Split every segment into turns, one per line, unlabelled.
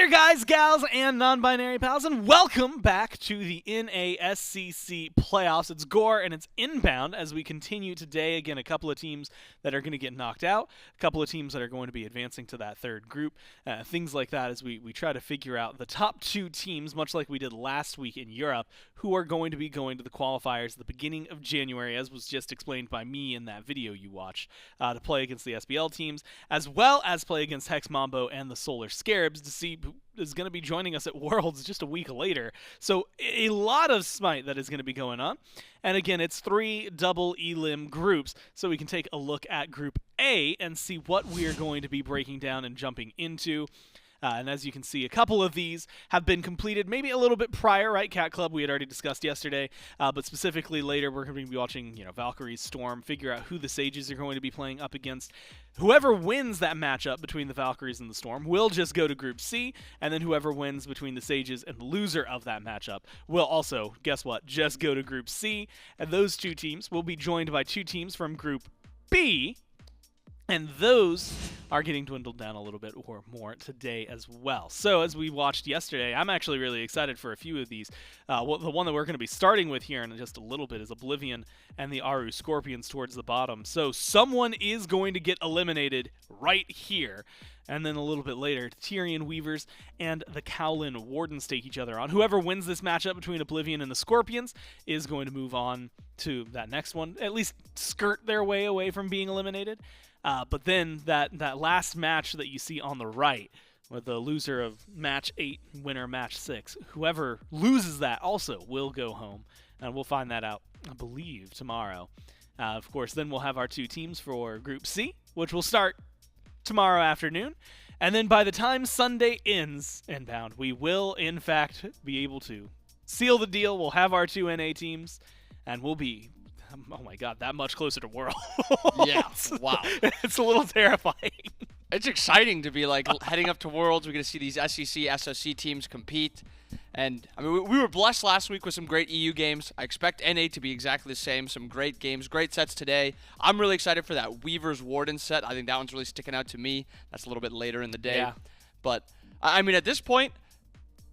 guys, gals, and non-binary pals, and welcome back to the NASCC playoffs. It's Gore, and it's inbound as we continue today. Again, a couple of teams that are going to get knocked out, a couple of teams that are going to be advancing to that third group, things like that as we try to figure out the top two teams, much like we did last week in Europe, who are going to be going to the qualifiers at the beginning of January, as was just explained by me in that video you watched, to play against the SBL teams, as well as play against Hex Mambo and the Solar Scarabs to see who is going to be joining us at Worlds just a week later. So a lot of SMITE that is going to be going on. And again, it's 3 double elim groups, so we can take a look at Group A and see what we are going to be breaking down and jumping into. And as you can see, a couple of these have been completed maybe a little bit prior, right? Cat Club we had already discussed yesterday, but specifically later we're going to be watching, Valkyrie's Storm, figure out who the Sages are going to be playing up against. Whoever wins that matchup between the Valkyries and the Storm will just go to Group C, and then whoever wins between the Sages and the loser of that matchup will also, guess what, just go to Group C. And those two teams will be joined by 2 teams from Group B, and those are getting dwindled down a little bit or more today as well. So as we watched yesterday, I'm actually really excited for a few of these. The one that we're going to be starting with here in just a little bit is Oblivion and the Aaru Scorpions towards the bottom. So someone is going to get eliminated right here. And then a little bit later, Tyrian Weavers and the Kowlin Wardens take each other on. Whoever wins this matchup between Oblivion and the Scorpions is going to move on to that next one, at least skirt their way away from being eliminated. But then that last match that you see on the right, with the loser of match 8, winner match 6, whoever loses that also will go home. And we'll find that out, I believe, tomorrow. Of course, then we'll have our 2 teams for Group C, which will start tomorrow afternoon. And then by the time Sunday ends, inbound, we will, in fact, be able to seal the deal. We'll have our 2 NA teams, and we'll be... oh my god, that much closer to Worlds.
Yeah, wow.
It's a little terrifying.
It's exciting to be heading up to Worlds. We're going to see these SEC, SOC teams compete. And I mean, we were blessed last week with some great EU games. I expect NA to be exactly the same. Some great games, great sets today. I'm really excited for that Weavers Warden set. I think that one's really sticking out to me. That's a little bit later in the day.
Yeah.
But I mean, at this point,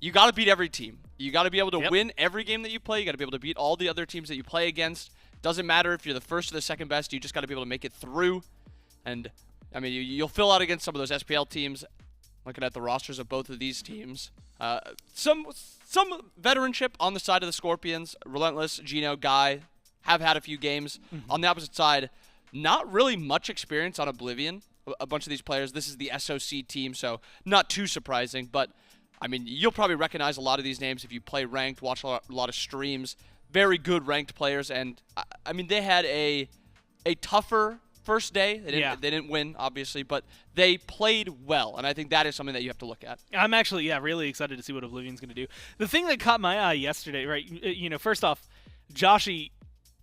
you got to beat every team. You got to be able to win every game that you play. You got to be able to beat all the other teams that you play against. Doesn't matter if you're the first or the second best. You just got to be able to make it through. And, I mean, you'll fill out against some of those SPL teams. Looking at the rosters of both of these teams. Some veteranship on the side of the Scorpions. Relentless, Geno, Guy have had a few games. On the opposite side, not really much experience on Oblivion. A bunch of these players. This is the SOC team, so not too surprising. But, I mean, you'll probably recognize a lot of these names if you play ranked, watch a lot of streams. Very good ranked players, and I mean they had a tougher first day. They didn't win, obviously, but they played well, and I think that is something that you have to look at.
I'm actually really excited to see what Oblivion's going to do. The thing that caught my eye yesterday, right? First off, Joshy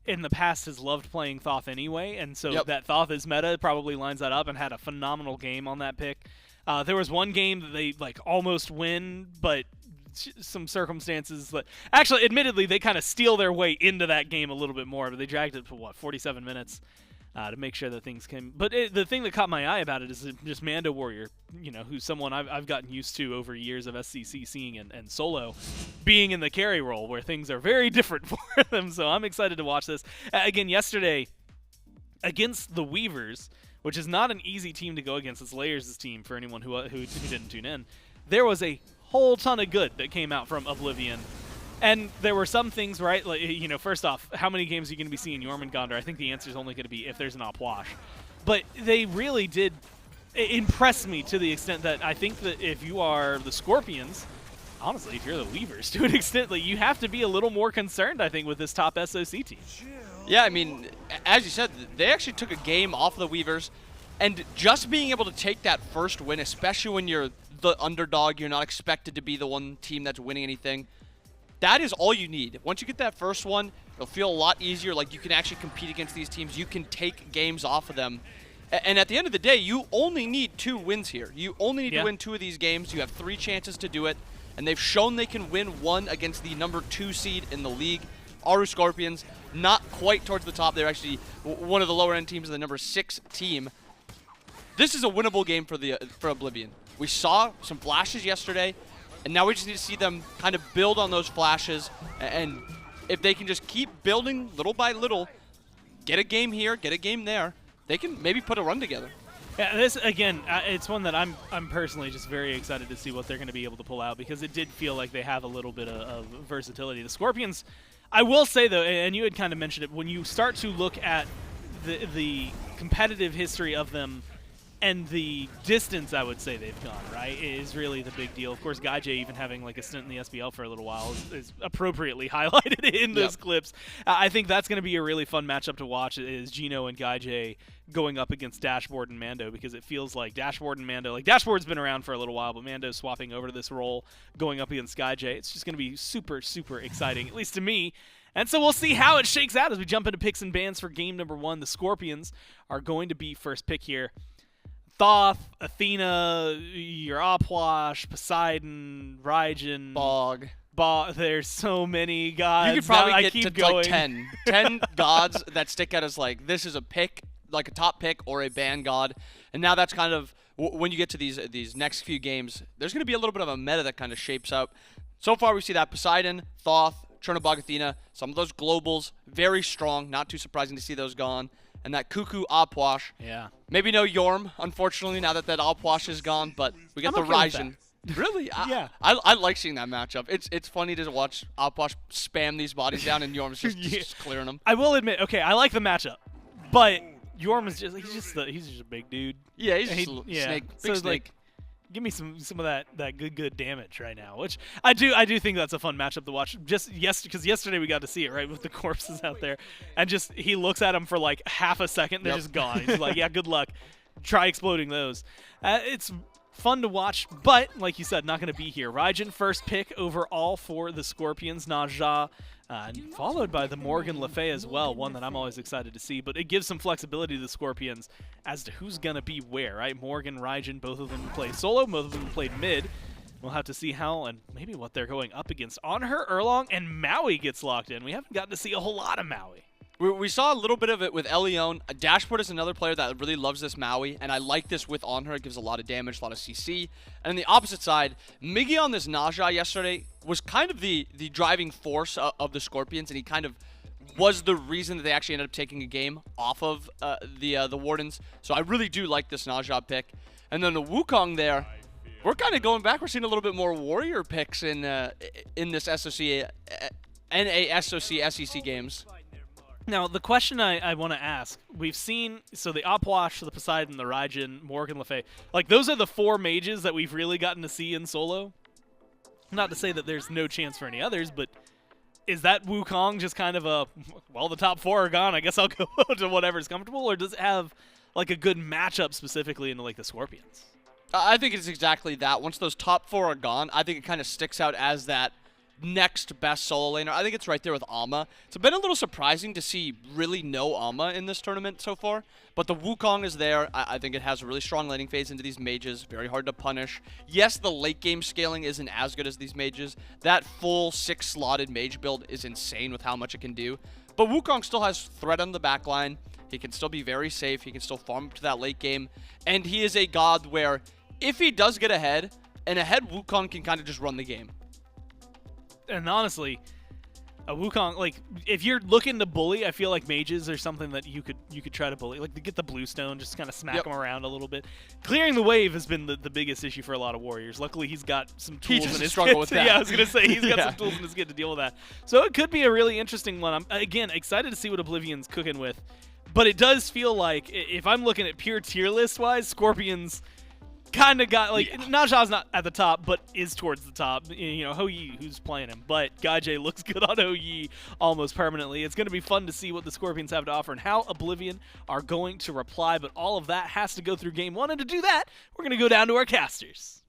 in the past has loved playing Thoth anyway, and so that Thoth is meta probably lines that up and had a phenomenal game on that pick. There was one game that they almost win, but some circumstances that actually admittedly they kind of steal their way into that game a little bit more, but they dragged it for 47 minutes to make sure that things came. But the thing that caught my eye about it is just MandoWarrior, who's someone I've gotten used to over years of SCC seeing and solo being in the carry role where things are very different for them. So I'm excited to watch this. Again, yesterday against the Weavers, which is not an easy team to go against. It's Layers' team for anyone who didn't tune in. There was a whole ton of good that came out from Oblivion. And there were some things, right? First off, how many games are you going to be seeing Jormungandr? I think the answer is only going to be if there's an op wash. But they really did impress me to the extent that I think that if you are the Scorpions, honestly, if you're the Weavers, to an extent, you have to be a little more concerned, I think, with this top SOC team.
Yeah, I mean, as you said, they actually took a game off of the Weavers. And just being able to take that first win, especially when you're the underdog, you're not expected to be the one team that's winning anything. That is all you need. Once you get that first one, it'll feel a lot easier. You can actually compete against these teams. You can take games off of them. And at the end of the day, you only need 2 wins here. You only need to win 2 of these games. You have 3 chances to do it. And they've shown they can win 1 against the number 2 seed in the league. Aaru Scorpions, not quite towards the top. They're actually one of the lower end teams, the number 6 team. This is a winnable game for Oblivion. We saw some flashes yesterday, and now we just need to see them kind of build on those flashes. And if they can just keep building little by little, get a game here, get a game there, they can maybe put a run together.
Yeah, this again, it's one that I'm personally just very excited to see what they're going to be able to pull out, because it did feel like they have a little bit of versatility. The Scorpions, I will say though, and you had kind of mentioned it, when you start to look at the competitive history of them and the distance, I would say they've gone, right, is really the big deal. Of course, GuyJ even having like a stint in the SPL for a little while is appropriately highlighted in those clips. I think that's going to be a really fun matchup to watch, is Geno and GuyJ going up against Dashboard and Mando, because it feels like Dashboard and Mando, like Dashboard's been around for a little while, but Mando's swapping over to this role, going up against GuyJ. It's just going to be super, super exciting, at least to me. And so we'll see how it shakes out as we jump into picks and bans for game number 1. The Scorpions are going to be first pick here. Thoth, Athena, your Opwash, Poseidon, Raijin,
Bog.
There's so many gods.
You could probably get
keep
to
going.
like 10 gods that stick out as like, this is a pick, like a top pick or a ban god. And now that's kind of, when you get to these next few games, there's going to be a little bit of a meta that kind of shapes up. So far we see that Poseidon, Thoth, Chernobog, Athena, some of those globals, very strong, not too surprising to see those gone. And that Cuckoo Opwash.
Yeah.
Maybe no Yorm, unfortunately, now that Opwash is gone, but we get the Raijin. Really?
Yeah.
I like seeing that matchup. It's funny to watch Opwash spam these bodies down and Yorm's just clearing them.
I will admit, okay, I like the matchup, but Yorm is just he's just a big dude.
Yeah, he's just a snake. Big snake.
Like, give me some of that good damage right now, which I do think that's a fun matchup to watch. Because yesterday we got to see it, right, with the corpses out there, and just he looks at them for like half a second, they're just gone. He's like, yeah, good luck. Try exploding those. It's fun to watch, but like you said, not going to be here. Raijin first pick overall for the Scorpions. Naja. Followed by the Morgan Le Fay as well, one that I'm always excited to see. But it gives some flexibility to the Scorpions as to who's going to be where, right? Morgan, Raijin, both of them play solo, both of them played mid. We'll have to see how and maybe what they're going up against. Anhur, Erlang, and Maui gets locked in. We haven't gotten to see a whole lot of Maui.
We saw a little bit of it with Elion. Dashboard is another player that really loves this Maui, and I like this with Anhur. It gives a lot of damage, a lot of CC. And on the opposite side, Migiiiiii on this Naja yesterday was kind of the driving force of the Scorpions, and he kind of was the reason that they actually ended up taking a game off of the Wardens. So I really do like this Naja pick. And then the Wukong there, we're kind of going back. We're seeing a little bit more Warrior picks in this SOC, NA SEC games.
Now, the question I want to ask, we've seen, so the Opwash, the Poseidon, the Raijin, Morgan Le Fay, like those are the 4 mages that we've really gotten to see in solo. Not to say that there's no chance for any others, but is that Wukong just kind of a, well, the top 4 are gone, I guess I'll go to whatever's comfortable, or does it have like a good matchup specifically into like the Scorpions?
I think it's exactly that. Once those top 4 are gone, I think it kind of sticks out as that next best solo laner. I think it's right there with Alma. It's been a little surprising to see really no Alma in this tournament so far, but the Wukong is there. I think it has a really strong laning phase into these mages, very hard to punish. Yes, the late game scaling isn't as good as these mages. That full 6-slotted mage build is insane with how much it can do, but Wukong still has threat on the backline. He can still be very safe. He can still farm up to that late game, and he is a god where if he does get ahead, Wukong can kind of just run the game.
And honestly, a Wukong, like, if you're looking to bully, I feel like mages are something that you could try to bully. Like, to get the bluestone, just kind of smack them around a little bit. Clearing the wave has been the biggest issue for a lot of warriors. Luckily, he's got some tools in his
struggle
kit.
with that.
Yeah, I was going to say, he's got some tools in his kit to deal with that. So it could be a really interesting one. I'm, again, excited to see what Oblivion's cooking with. But it does feel like, if I'm looking at pure tier list-wise, Scorpions kind of got, like, Naja's not at the top, but is towards the top. You know, Hou-Yi, who's playing him. But GuyJ looks good on Hou-Yi almost permanently. It's going to be fun to see what the Scorpions have to offer and how Oblivion are going to reply. But all of that has to go through game 1. And to do that, we're going to go down to our casters.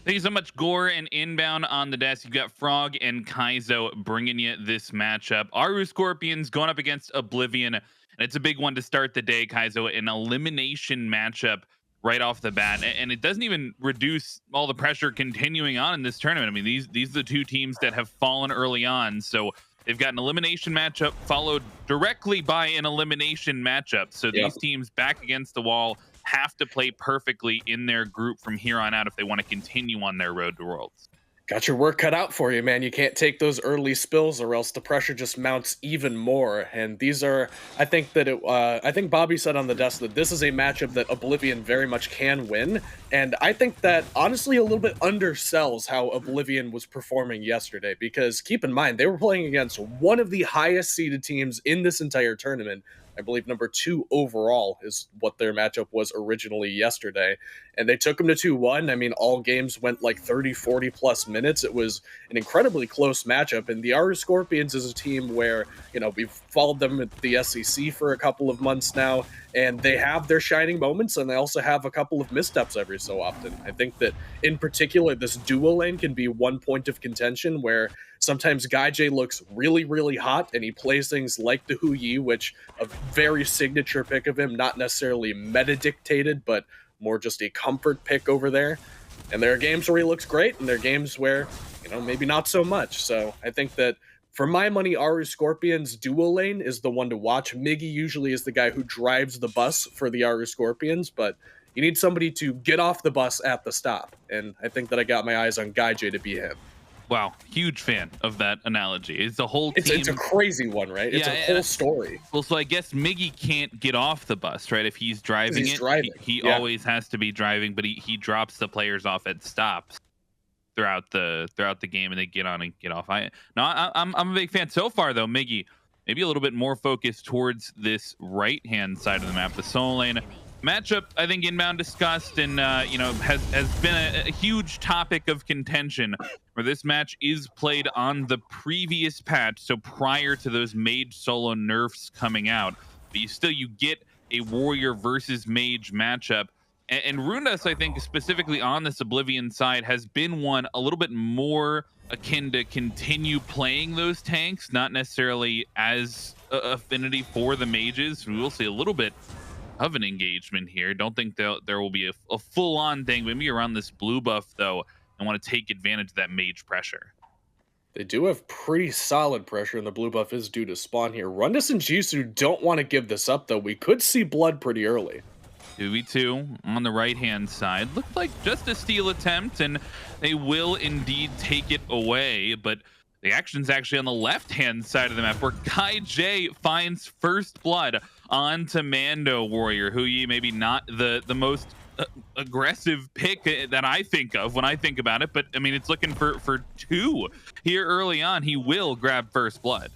Thank you so much, Gore. And inbound on the desk, you've got Frog and Kaizo bringing you this matchup. Aaru Scorpions going up against Oblivion. And it's a big one to start the day, Kaizo. An elimination matchup right off the bat, and it doesn't even reduce all the pressure continuing on in this tournament. I mean, these are the 2 teams that have fallen early on, so they've got an elimination matchup followed directly by an elimination matchup. So these teams back against the wall, have to play perfectly in their group from here on out if they want to continue on their road to Worlds.
Got your work cut out for you, man. You can't take those early spills or else the pressure just mounts even more. And these are, I think Bobby said on the desk that this is a matchup that Oblivion very much can win. And I think that honestly a little bit undersells how Oblivion was performing yesterday, because keep in mind, they were playing against one of the highest seeded teams in this entire tournament. I believe number 2 overall is what their matchup was originally yesterday. And they took them to 2-1. I mean, all games went like 30, 40 plus minutes. It was an incredibly close matchup. And the Aaru Scorpions is a team where, you know, we've followed them at the SEC for a couple of months now, and they have their shining moments, and they also have a couple of missteps every so often. I think that in particular, this duo lane can be one point of contention where sometimes GuyJ looks really, really hot, and he plays things like the hi-rez, which a very signature pick of him, not necessarily meta-dictated, but more just a comfort pick over there. And there are games where he looks great, and there are games where, you know, maybe not so much. So I think that for my money, Aaru Scorpions duo lane is the one to watch. Migiiiiii usually is the guy who drives the bus for the Aaru Scorpions, but you need somebody to get off the bus at the stop. And I think that I got my eyes on GuyJ to be him.
Wow, huge fan of that analogy. It's the whole team.
It's a crazy one, right? It's a whole story.
Well, so I guess Migiiiiii can't get off the bus, right? If he's driving he always has to be driving, but he drops the players off at stops throughout the game, and they get on and get off. I'm a big fan so far, though. Migiiiiii maybe a little bit more focused towards this right hand side of the map, the solo lane matchup. I think Inbound discussed and has been a huge topic of contention, where this match is played on the previous patch, so prior to those mage solo nerfs coming out, but you get a warrior versus mage matchup. And Rundas, I think, specifically on this Oblivion side, has been one a little bit more akin to continue playing those tanks, not necessarily as affinity for the mages. We will see a little bit of an engagement here. Don't think there will be a full-on thing. Maybe around this blue buff, though, and want to take advantage of that mage pressure.
They do have pretty solid pressure, and the blue buff is due to spawn here. Rundas and MainJisoo don't want to give this up, though. We could see blood pretty early.
2v2 on the right-hand side. Looked like just a steal attempt, and they will indeed take it away, but the action's actually on the left-hand side of the map, where GuyJ finds first blood onto MandoWarrior, who maybe not the most aggressive pick that I think of when I think about it, but I mean, it's looking for 2 here early on. He will grab first blood.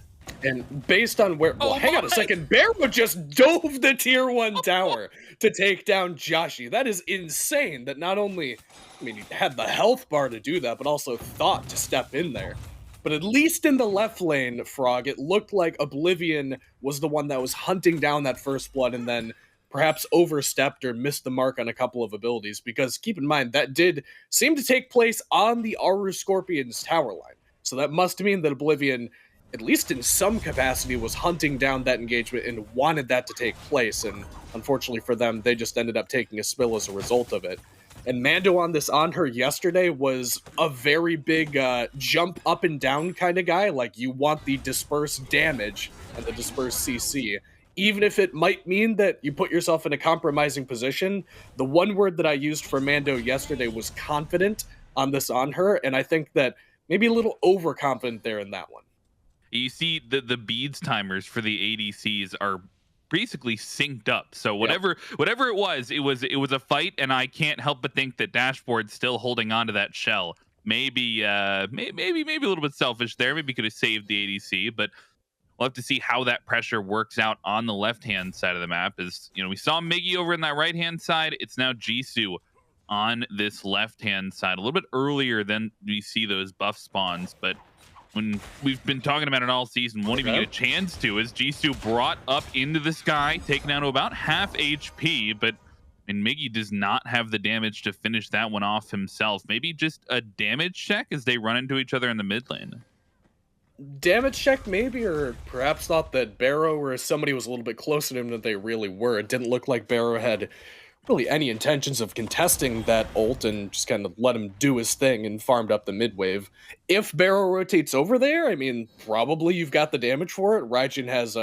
And based on where... Well, hang on a second. Bayroneri just dove the tier 1 tower to take down Joshy. That is insane that not only, I mean, he had the health bar to do that, but also thought to step in there. But at least in the left lane, Frog, it looked like Oblivion was the one that was hunting down that first blood and then perhaps overstepped or missed the mark on a couple of abilities. Because keep in mind, that did seem to take place on the Aaru Scorpions tower line. So that must mean that Oblivion, at least in some capacity, was hunting down that engagement and wanted that to take place. And unfortunately for them, they just ended up taking a spill as a result of it. And Mando on this Anhur yesterday was a very big jump up and down kind of guy. Like, you want the dispersed damage and the dispersed CC. Even if it might mean that you put yourself in a compromising position, the one word that I used for Mando yesterday was confident on this Anhur, and I think that maybe a little overconfident there in that one.
You see the beads timers for the ADCs are basically synced up. So whatever it was a fight, and I can't help but think that Dashboard's still holding on to that shell. Maybe maybe a little bit selfish there. Maybe could have saved the ADC, but we'll have to see how that pressure works out on the left-hand side of the map. As we saw Migiiiiii over in that right-hand side, it's now MainJisoo on this left-hand side. A little bit earlier than we see those buff spawns, but when we've been talking about it all season, won't even get a chance to, as MainJisoo brought up into the sky, taken down to about half HP, but Migiiiiii does not have the damage to finish that one off himself. Maybe just a damage check as they run into each other in the mid lane.
Damage check maybe, or perhaps thought that Bayroneri or somebody was a little bit closer to him than they really were. It didn't look like Bayroneri had really any intentions of contesting that ult and just kind of let him do his thing and farmed up the mid wave. If Bayroneri rotates over there, I mean, probably you've got the damage for it. Raijin has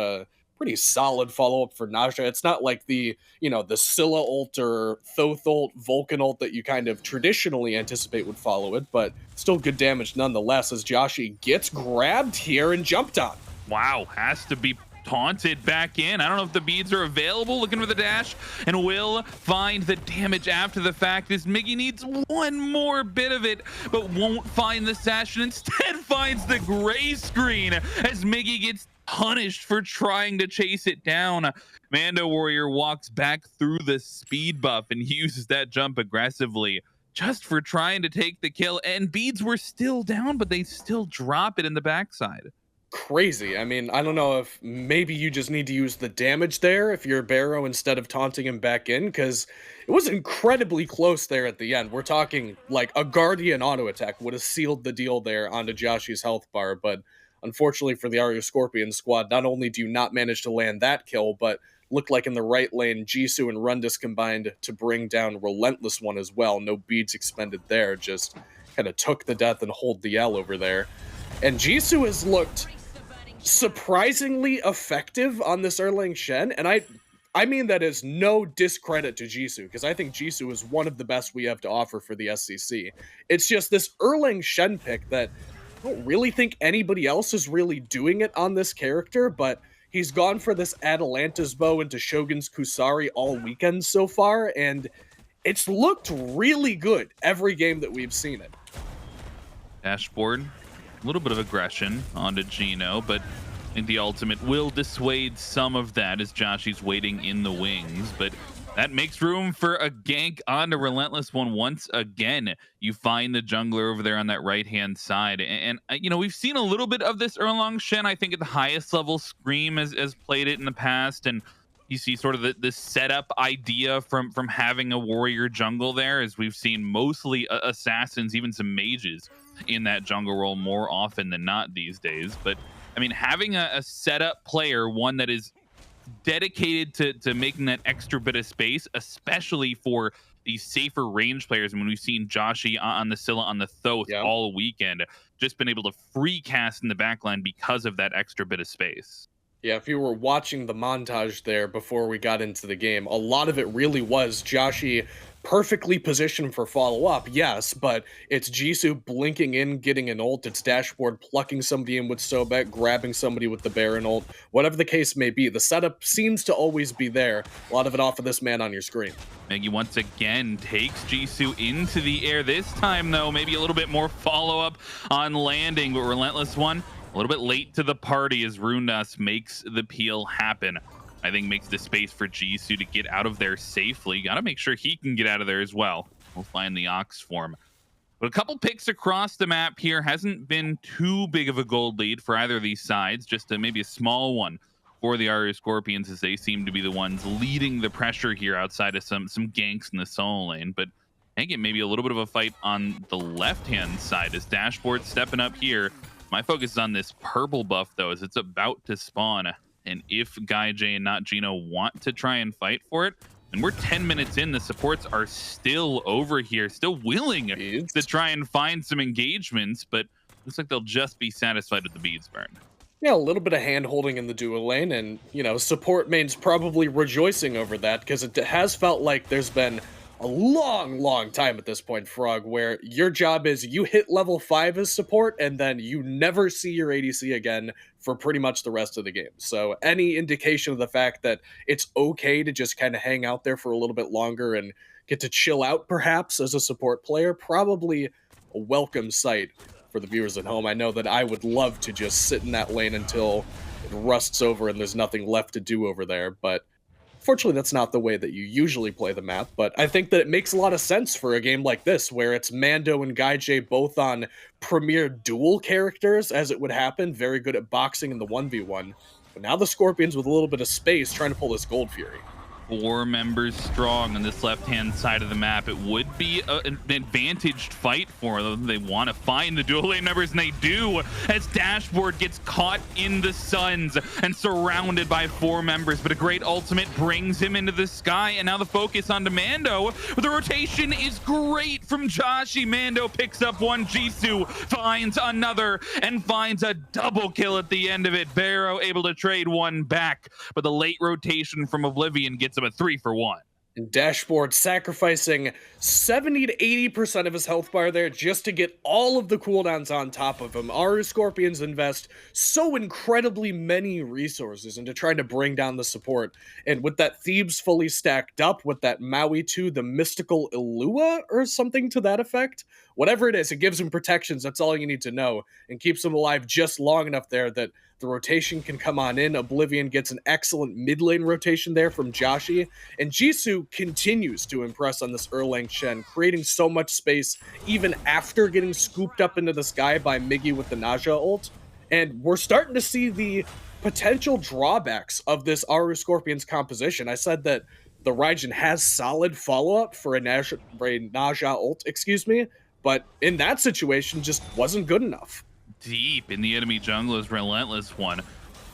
pretty solid follow-up for Naja. It's not like the, the Scylla ult or Thoth ult, Vulcan ult that you kind of traditionally anticipate would follow it, but still good damage nonetheless as Joshy gets grabbed here and jumped on.
Wow, has to be taunted back in. I don't know if the beads are available, looking for the dash, and will find the damage after the fact as Migiiiiii needs one more bit of it, but won't find the sash and instead finds the gray screen as Migiiiiii gets punished for trying to chase it down. MandoWarrior walks back through the speed buff and uses that jump aggressively just for trying to take the kill, and beads were still down, but they still drop it in the backside.
Crazy. I mean, I don't know if maybe you just need to use the damage there if you're Barrow instead of taunting him back in, because it was incredibly close there at the end. We're talking like a Guardian auto attack would have sealed the deal there onto Joshy's health bar, but unfortunately for the Aaru Scorpions squad, not only do you not manage to land that kill, but looked like in the right lane, MainJisoo and Rundas combined to bring down RelentlessOne as well. No beads expended there, just kind of took the death and hold the L over there. And Jisoo has looked surprisingly effective on this Erlang Shen, and I mean that is no discredit to Jisoo, because I think Jisoo is one of the best we have to offer for the SCC. It's just this Erlang Shen pick that I don't really think anybody else is really doing it on this character, but he's gone for this Atalanta's bow into Shogun's Kusari all weekend so far, and it's looked really good every game that we've seen it.
Dashboard, a little bit of aggression onto Geno, but I think the ultimate will dissuade some of that as Joshy's waiting in the wings, but that makes room for a gank onto RelentlessOne once again. You find the jungler over there on that right-hand side, and we've seen a little bit of this Erlang Shen, I think at the highest level. Scream has played it in the past, and you see sort of the setup idea from having a warrior jungle there, as we've seen mostly assassins, even some mages in that jungle role more often than not these days. But I mean, having a setup player, one that is dedicated to making that extra bit of space, especially for these safer range players. And when we've seen Joshy on the Scylla, on the Thoth all weekend, just been able to free cast in the backline because of that extra bit of space.
Yeah, if you were watching the montage there before we got into the game, a lot of it really was Joshy perfectly positioned for follow-up, yes, but it's Jisoo blinking in, getting an ult, it's Dashboard plucking somebody in with Sobek, grabbing somebody with the Baron ult, whatever the case may be. The setup seems to always be there, a lot of it off of this man on your screen.
Migiiiiii once again takes Jisoo into the air. This time, though, maybe a little bit more follow-up on landing, but RelentlessOne a little bit late to the party as Rundas makes the peel happen. I think makes the space for Jisoo to get out of there safely. Got to make sure he can get out of there as well. We'll find the Ox form. But a couple picks across the map here. Hasn't been too big of a gold lead for either of these sides. Just maybe a small one for the Aaru Scorpions, as they seem to be the ones leading the pressure here outside of some ganks in the solo lane. But I think it may be a little bit of a fight on the left-hand side as Dashboard stepping up here. My focus is on this purple buff, though, as it's about to spawn. And if GuyJ and NotGeno want to try and fight for it, and we're 10 minutes in, the supports are still over here, still willing to try and find some engagements, but looks like they'll just be satisfied with the beads burn.
Yeah, a little bit of hand-holding in the duo lane, and, support main's probably rejoicing over that, because it has felt like there's been a long time at this point, Frog, where your job is you hit level 5 as support, and then you never see your ADC again for pretty much the rest of the game. So any indication of the fact that it's okay to just kind of hang out there for a little bit longer and get to chill out, perhaps, as a support player, probably a welcome sight for the viewers at home. I know that I would love to just sit in that lane until it rusts over and there's nothing left to do over there, but fortunately, that's not the way that you usually play the map, but I think that it makes a lot of sense for a game like this, where it's Mando and GuyJ both on premier dual characters, as it would happen, very good at boxing in the 1v1. But now the Scorpions with a little bit of space trying to pull this Gold Fury.
4 members strong on this left-hand side of the map. It would be an advantaged fight for them. They want to find the dual lane members, and they do, as Dashboardzd gets caught in the suns and surrounded by 4 members. But a great ultimate brings him into the sky, and now the focus onto Mando. The rotation is great from Joshy. Mando picks up one, MainJisoo finds another, and finds a double kill at the end of it. Barrow able to trade one back, but the late rotation from Oblivion gets him a 3-for-1.
And Dashboardzd sacrificing 70 to 80% of his health bar there just to get all of the cooldowns on top of him. Aaru Scorpions invest so incredibly many resources into trying to bring down the support. And with that Thebes fully stacked up, with that Maui 2, the mystical Ilua or something to that effect, whatever it is, it gives him protections. That's all you need to know, and keeps him alive just long enough there that the rotation can come on in. Oblivion gets an excellent mid lane rotation there from Joshy, and Jisoo continues to impress on this Erlang Shen, creating so much space even after getting scooped up into the sky by Migiiiiii with the Naja ult. And we're starting to see the potential drawbacks of this Aaru Scorpions composition. I said that the Raijin has solid follow-up for a Naja ult, but in that situation just wasn't good enough.
Deep in the enemy jungle is RelentlessOne,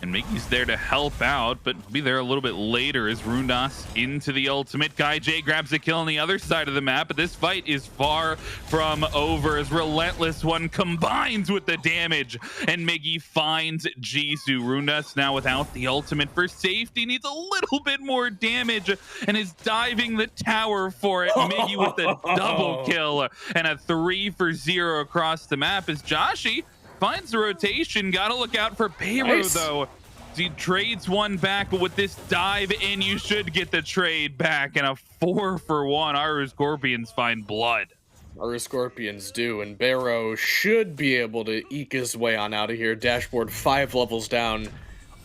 and Migiiiii's there to help out, but he'll be there a little bit later as Rundas into the ultimate. GuyJ grabs a kill on the other side of the map, but this fight is far from over as RelentlessOne combines with the damage, and Migiiiiii finds MainJisoo. Rundas now without the ultimate for safety, needs a little bit more damage and is diving the tower for it. Migiiiiii with the double kill and a 3-for-0 across the map as Joshy finds the rotation. Gotta look out for Bayro, though. He trades one back, but with this dive in, you should get the trade back. And a 4-for-1. Aaru Scorpions find blood.
Aaru Scorpions do, and Bayro should be able to eke his way on out of here. Dashboardzd 5 levels down.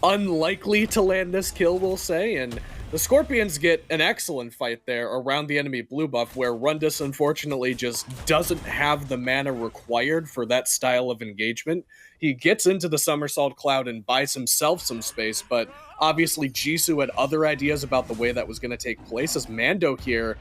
Unlikely to land this kill, we'll say, and the Scorpions get an excellent fight there around the enemy blue buff, where Rundas unfortunately just doesn't have the mana required for that style of engagement. He gets into the somersault cloud and buys himself some space, but obviously Jisoo had other ideas about the way that was going to take place, as Mando here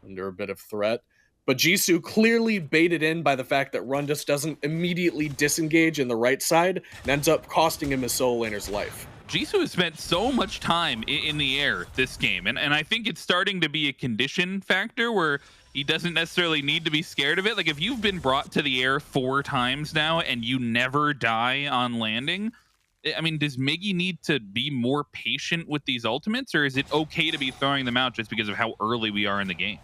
under a bit of threat. But Jisoo clearly baited in by the fact that Rundas doesn't immediately disengage in the right side and ends up costing him his solo laner's life.
Jisoo has spent so much time in the air this game, and I think it's starting to be a condition factor where he doesn't necessarily need to be scared of it. Like, if you've been brought to the air 4 times now and you never die on landing, I mean, does Migiiiiii need to be more patient with these ultimates, or is it okay to be throwing them out just because of how early we are in the game?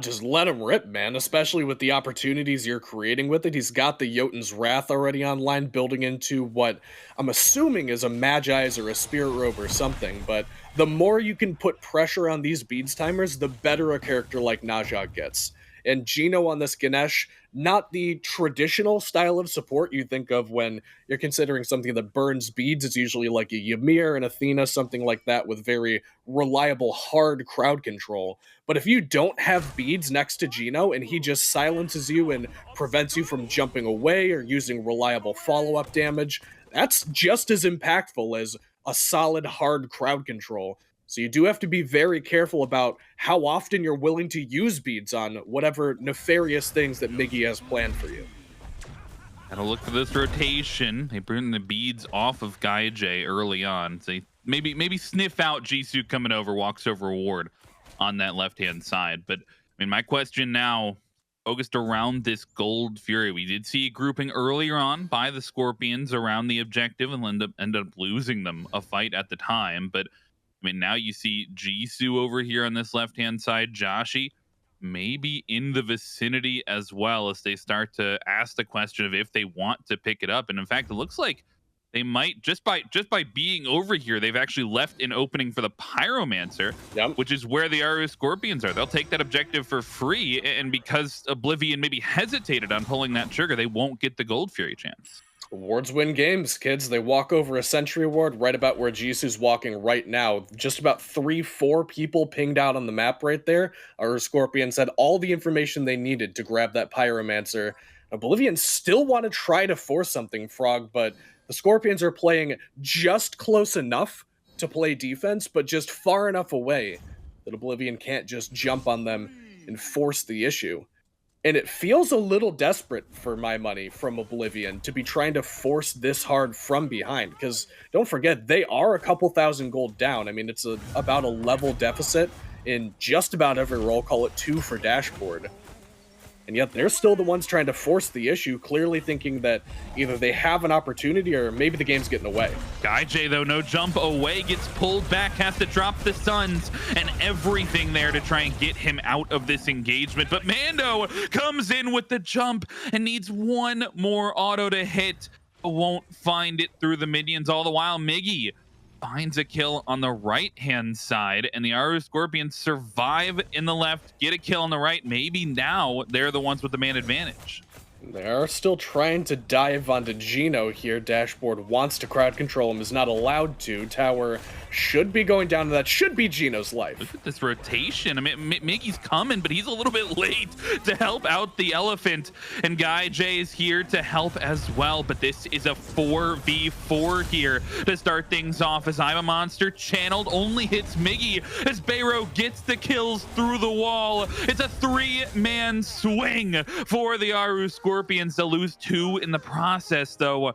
Just let him rip, man, especially with the opportunities you're creating with it. He's got the Jotun's Wrath already online, building into what I'm assuming is a Magi's or a Spirit Robe or something, but the more you can put pressure on these beads timers, the better a character like Naja gets. And Geno on this Ganesh, not the traditional style of support you think of when you're considering something that burns beads. It's usually like a Ymir and Athena, something like that, with very reliable, hard crowd control. But if you don't have beads next to Geno and he just silences you and prevents you from jumping away or using reliable follow-up damage, that's just as impactful as a solid, hard crowd control. So you do have to be very careful about how often you're willing to use beads on whatever nefarious things that Migiiiiii has planned for you.
Gotta look for this rotation. They bring the beads off of GuyJ early on. So maybe sniff out Jisoo coming over, walks over a ward on that left-hand side. But, I mean, my question now, focused around this Gold Fury. We did see a grouping earlier on by the Scorpions around the objective and ended up losing them a fight at the time. But I mean, now you see Jisoo over here on this left-hand side, Joshy, maybe in the vicinity as well, as they start to ask the question of if they want to pick it up. And in fact, it looks like they might, just by being over here, they've actually left an opening for the Pyromancer, which is where the Aaru Scorpions are. They'll take that objective for free, and because Oblivion maybe hesitated on pulling that trigger, they won't get the Gold Fury chance.
Wards win games, kids. They walk over a Sentry Ward right about where Jisoo's walking right now. Just about 3-4 people pinged out on the map right there. Our Scorpions had all the information they needed to grab that Pyromancer. Oblivion still want to try to force something, Frog, but the Scorpions are playing just close enough to play defense, but just far enough away that Oblivion can't just jump on them and force the issue. And it feels a little desperate for my money from Oblivion to be trying to force this hard from behind, because don't forget, they are a couple thousand gold down. I mean, it's about a level deficit in just about every role, call it 2 for Dashboard. And yet they're still the ones trying to force the issue, clearly thinking that either they have an opportunity or maybe the game's getting away.
GuyJ, though, no jump away, gets pulled back, has to drop the stuns and everything there to try and get him out of this engagement. But Mando comes in with the jump and needs one more auto to hit, but won't find it through the minions. All the while, Migiiiiii finds a kill on the right-hand side, and the Aaru Scorpions survive in the left, get a kill on the right. Maybe now they're the ones with the man advantage.
They are still trying to dive onto Geno here. Dashboard wants to crowd control him, is not allowed to. Tower should be going down, and that should be Geno's life.
Look at this rotation. I mean, Migiiiii's coming, but he's a little bit late to help out the elephant, and GuyJ is here to help as well. But this is a 4v4 here to start things off, as I'm a Monster channeled only hits Migiiiiii as Bayro gets the kills through the wall. It's a 3-man swing for the Aaru Scorpions. They'll lose 2 in the process, though.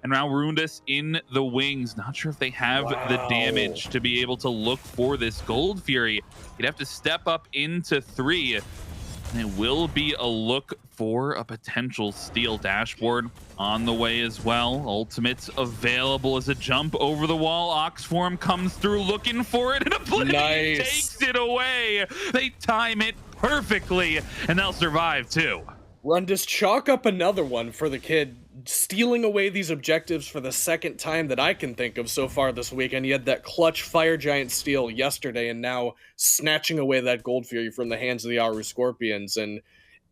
And now Rundas in the wings. Not sure if they have the damage to be able to look for this Gold Fury. You'd have to step up into 3. And it will be a look for a potential steal. Dashboard on the way as well. Ultimate's available as a jump over the wall. Oxform comes through looking for it, and Oblivion takes it away. They time it perfectly, and they'll survive too.
Rundas chalk up another one for the kid, stealing away these objectives for the second time that I can think of so far this week, and he had that clutch Fire Giant steal yesterday, and now snatching away that Gold Fury from the hands of the Aaru Scorpions, and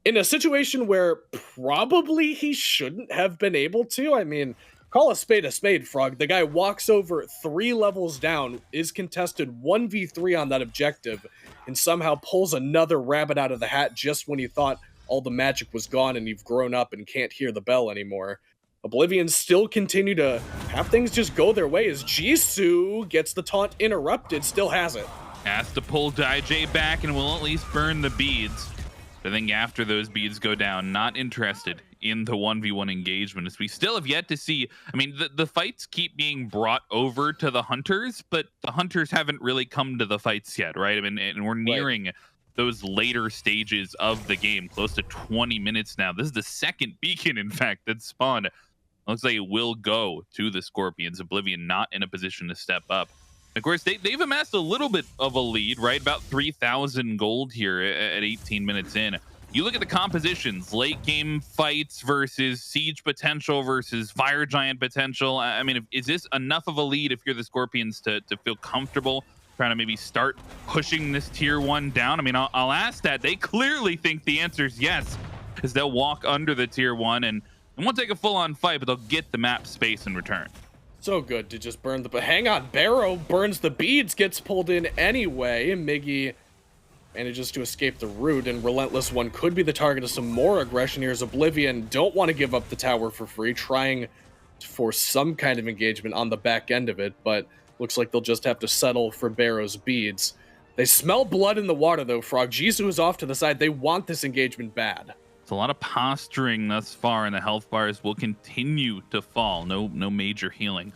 in a situation where probably he shouldn't have been able to. I mean, call a spade, Frog. The guy walks over 3 levels down, is contested 1v3 on that objective, and somehow pulls another rabbit out of the hat just when he thought all the magic was gone and you've grown up and can't hear the bell anymore. Oblivion still continue to have things just go their way as Jisoo gets the taunt interrupted, still has it.
Has to pull GuyJ back and will at least burn the beads. I think after those beads go down, not interested in the 1v1 engagement, as we still have yet to see. I mean, the fights keep being brought over to the hunters, but the hunters haven't really come to the fights yet, right? I mean, and we're nearing those later stages of the game, close to 20 minutes now. This is the second beacon, in fact, that spawned. Looks like it will go to the Scorpions. Oblivion not in a position to step up. Of course, they've amassed a little bit of a lead, right? About 3,000 gold here at 18 minutes in. You look at the compositions, late game fights versus siege potential versus fire giant potential. I mean, is this enough of a lead if you're the Scorpions to feel comfortable trying to maybe start pushing this tier 1 down? I mean, I'll ask that. They clearly think the answer is yes, as they'll walk under the tier 1 and won't take a full-on fight, but they'll get the map space in return.
So good to just burn the... But hang on, Bayro burns the beads, gets pulled in anyway. Migiiiiii manages to escape the root, and RelentlessOne could be the target of some more aggression here, as Oblivion don't want to give up the tower for free, trying for some kind of engagement on the back end of it, but looks like they'll just have to settle for Bayro's beads. They smell blood in the water, though, Frog. Jisoo is off to the side. They want this engagement bad.
It's a lot of posturing thus far, and the health bars will continue to fall. No major healing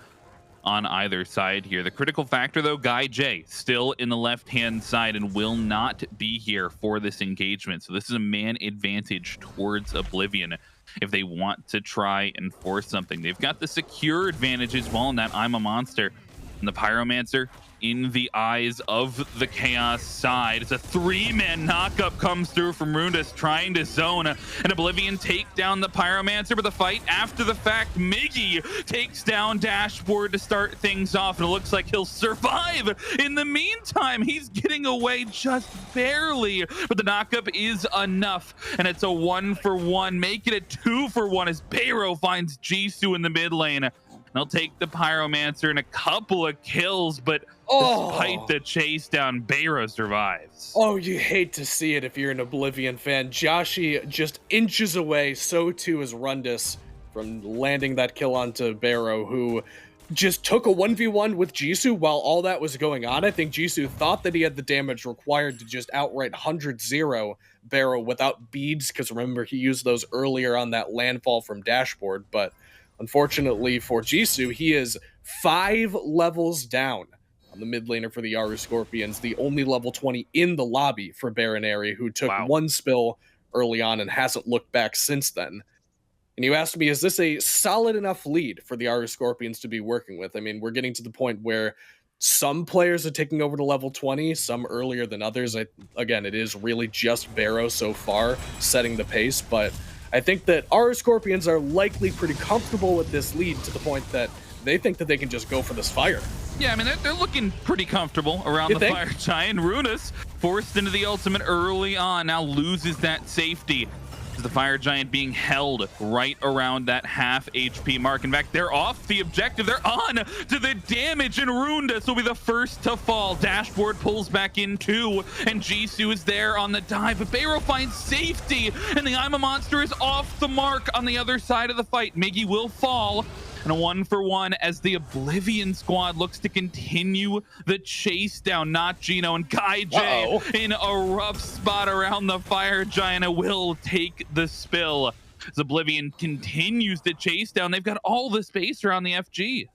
on either side here. The critical factor, though, GuyJ still in the left-hand side and will not be here for this engagement. So this is a man advantage towards Oblivion if they want to try and force something. They've got the secure advantage as well in that I'm a Monster. And the Pyromancer in the eyes of the Chaos side. It's a 3-man knockup comes through from Rundas trying to zone, and Oblivion take down the Pyromancer, but the fight after the fact, Migiiiiii takes down Dashboard to start things off, and it looks like he'll survive. In the meantime, he's getting away just barely, but the knockup is enough, and it's a 1-for-1. Make it a 2-for-1 as Bayro finds Jisoo in the mid lane. They'll take the Pyromancer and a couple of kills, but despite the chase down, Bayro survives.
Oh, you hate to see it if you're an Oblivion fan. Joshy just inches away, so too is Rundas from landing that kill onto Bayro, who just took a 1v1 with Jisoo while all that was going on. I think Jisoo thought that he had the damage required to just outright 100-0 Barrow without beads, because remember, he used those earlier on that landfall from Dashboard, but unfortunately for Jisoo, he is 5 levels down on the mid laner for the Aaru Scorpions, the only level 20 in the lobby for Bayroneri, who took one spill early on and hasn't looked back since then. And you asked me, is this a solid enough lead for the Aaru Scorpions to be working with? I mean, we're getting to the point where some players are taking over to level 20, some earlier than others. Again, it is really just Barrow so far setting the pace, but I think that Aaru Scorpions are likely pretty comfortable with this lead to the point that they think that they can just go for this fire.
Yeah, I mean, they're looking pretty comfortable around the Fire Giant. Rundas forced into the ultimate early on, now loses that safety. The Fire Giant being held right around that half HP mark. In fact, they're off the objective. They're on to the damage, and Rundas will be the first to fall. Dashboard pulls back in too, and Jisoo is there on the dive, but Barrow finds safety, and the I'm a Monster is off the mark on the other side of the fight. Migiiiiii will fall. And a 1-for-1 as the Oblivion squad looks to continue the chase down. NotGeno and GuyJ in a rough spot around the Fire Giant will take the spill. As Oblivion continues to chase down, they've got all the space around the FG.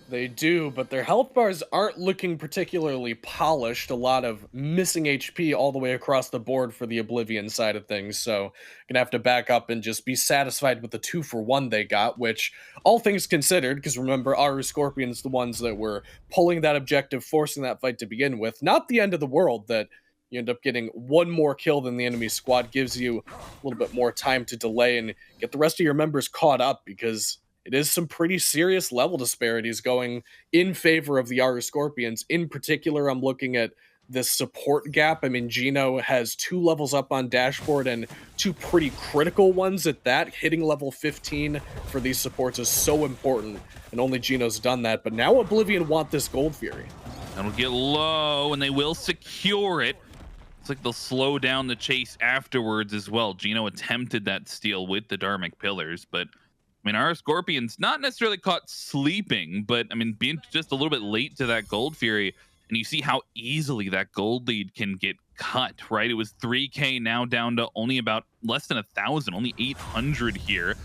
They do, but their health bars aren't looking particularly polished. A lot of missing HP all the way across the board for the Oblivion side of things, so gonna have to back up and just be satisfied with the 2-for-1 they got, which, all things considered, because remember, Aaru Scorpions the ones that were pulling that objective, forcing that fight to begin with, not the end of the world that you end up getting one more kill than the enemy squad, gives you a little bit more time to delay and get the rest of your members caught up, because it is some pretty serious level disparities going in favor of the Aaru Scorpions. In particular, I'm looking at this support gap. I mean, Geno has 2 levels up on Dashboard and 2 pretty critical ones at that. Hitting level 15 for these supports is so important, and only Geno's done that. But now Oblivion want this Gold Fury.
That'll get low, and they will secure it. It's like they'll slow down the chase afterwards as well. Geno attempted that steal with the Dharmic Pillars, but I mean, Aaru Scorpions not necessarily caught sleeping, but I mean, being just a little bit late to that Gold Fury, and you see how easily that gold lead can get cut, right? It was 3K, now down to only about less than 1,000, only 800 here.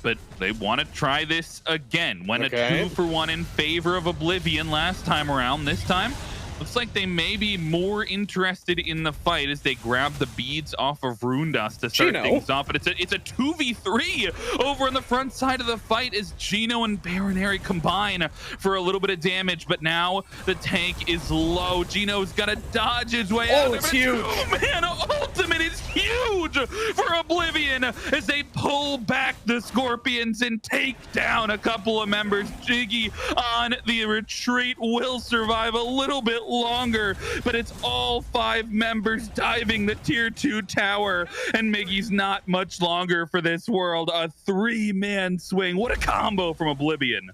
But they want to try this again. Went a 2-for-1 in favor of Oblivion last time around. This time, looks like they may be more interested in the fight as they grab the beads off of Rundas to start things off. But it's a 2v3 over on the front side of the fight as Geno and Bayroneri combine for a little bit of damage. But now the tank is low. Geno's got to dodge his way out.
Oh, it's huge.
Man, ultimate is huge for Oblivion as they pull back the Scorpions and take down a couple of members. Jiggy on the retreat will survive a little bit longer, but it's all 5 members diving the tier 2 tower, and Migiiiii's not much longer for this world. A 3-man swing. What a combo from Oblivion.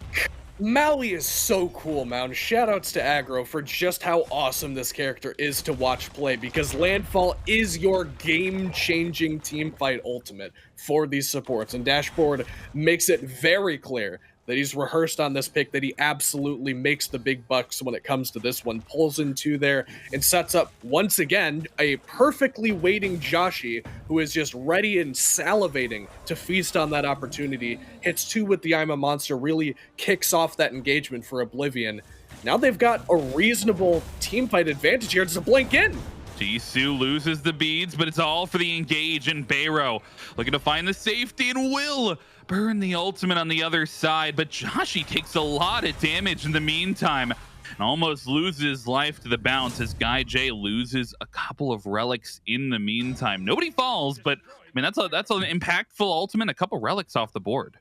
Maui is so cool, man. Shoutouts to Aggro for just how awesome this character is to watch play, because Landfall is your game-changing teamfight ultimate for these supports, and Dashboard makes it very clear that he's rehearsed on this pick, that he absolutely makes the big bucks when it comes to this one. Pulls into there and sets up, once again, a perfectly waiting Joshy, who is just ready and salivating to feast on that opportunity. Hits 2 with the I'm a Monster, really kicks off that engagement for Oblivion. Now they've got a reasonable teamfight advantage here. It's a blink in.
Jisoo loses the beads, but it's all for the engage, and Barrow looking to find the safety and will burn the ultimate on the other side, but Joshy takes a lot of damage in the meantime and almost loses life to the bounce as GuyJ loses a couple of relics in the meantime. Nobody falls, but I mean, that's an impactful ultimate, a couple relics off the board.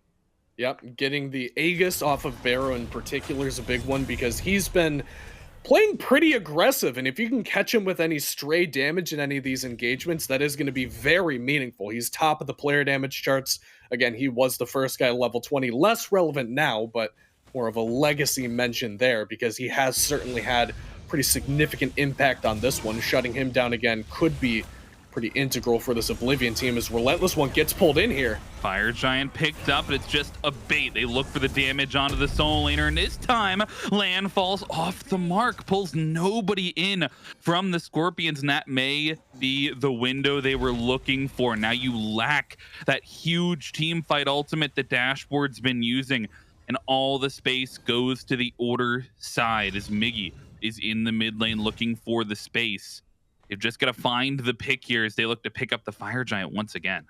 Yep, getting the Aegis off of Barrow in particular is a big one, because he's been playing pretty aggressive, and if you can catch him with any stray damage in any of these engagements, that is going to be very meaningful. He's top of the player damage charts. Again, he was the first guy level 20, less relevant now, but more of a legacy mention there, because he has certainly had pretty significant impact on this one. Shutting him down again could be pretty integral for this Oblivion team as RelentlessOne gets pulled in here.
Fire Giant picked up, but it's just a bait. They look for the damage onto the Soul Laner, and this time, land falls off the mark, pulls nobody in from the Scorpions, and that may be the window they were looking for. Now you lack that huge team fight ultimate that Dashboard's been using, and all the space goes to the Order side as Migiiiiii is in the mid lane looking for the space. They've just got to find the pick here as they look to pick up the Fire Giant once again.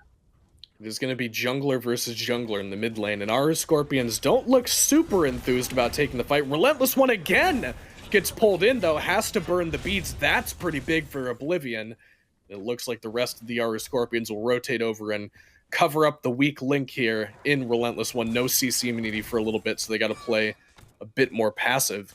There's going to be jungler versus jungler in the mid lane, and Aaru Scorpions don't look super enthused about taking the fight. RelentlessOne again gets pulled in, though, has to burn the beads. That's pretty big for Oblivion. It looks like the rest of the Aaru Scorpions will rotate over and cover up the weak link here in RelentlessOne. No CC immunity for a little bit, so they got to play a bit more passive.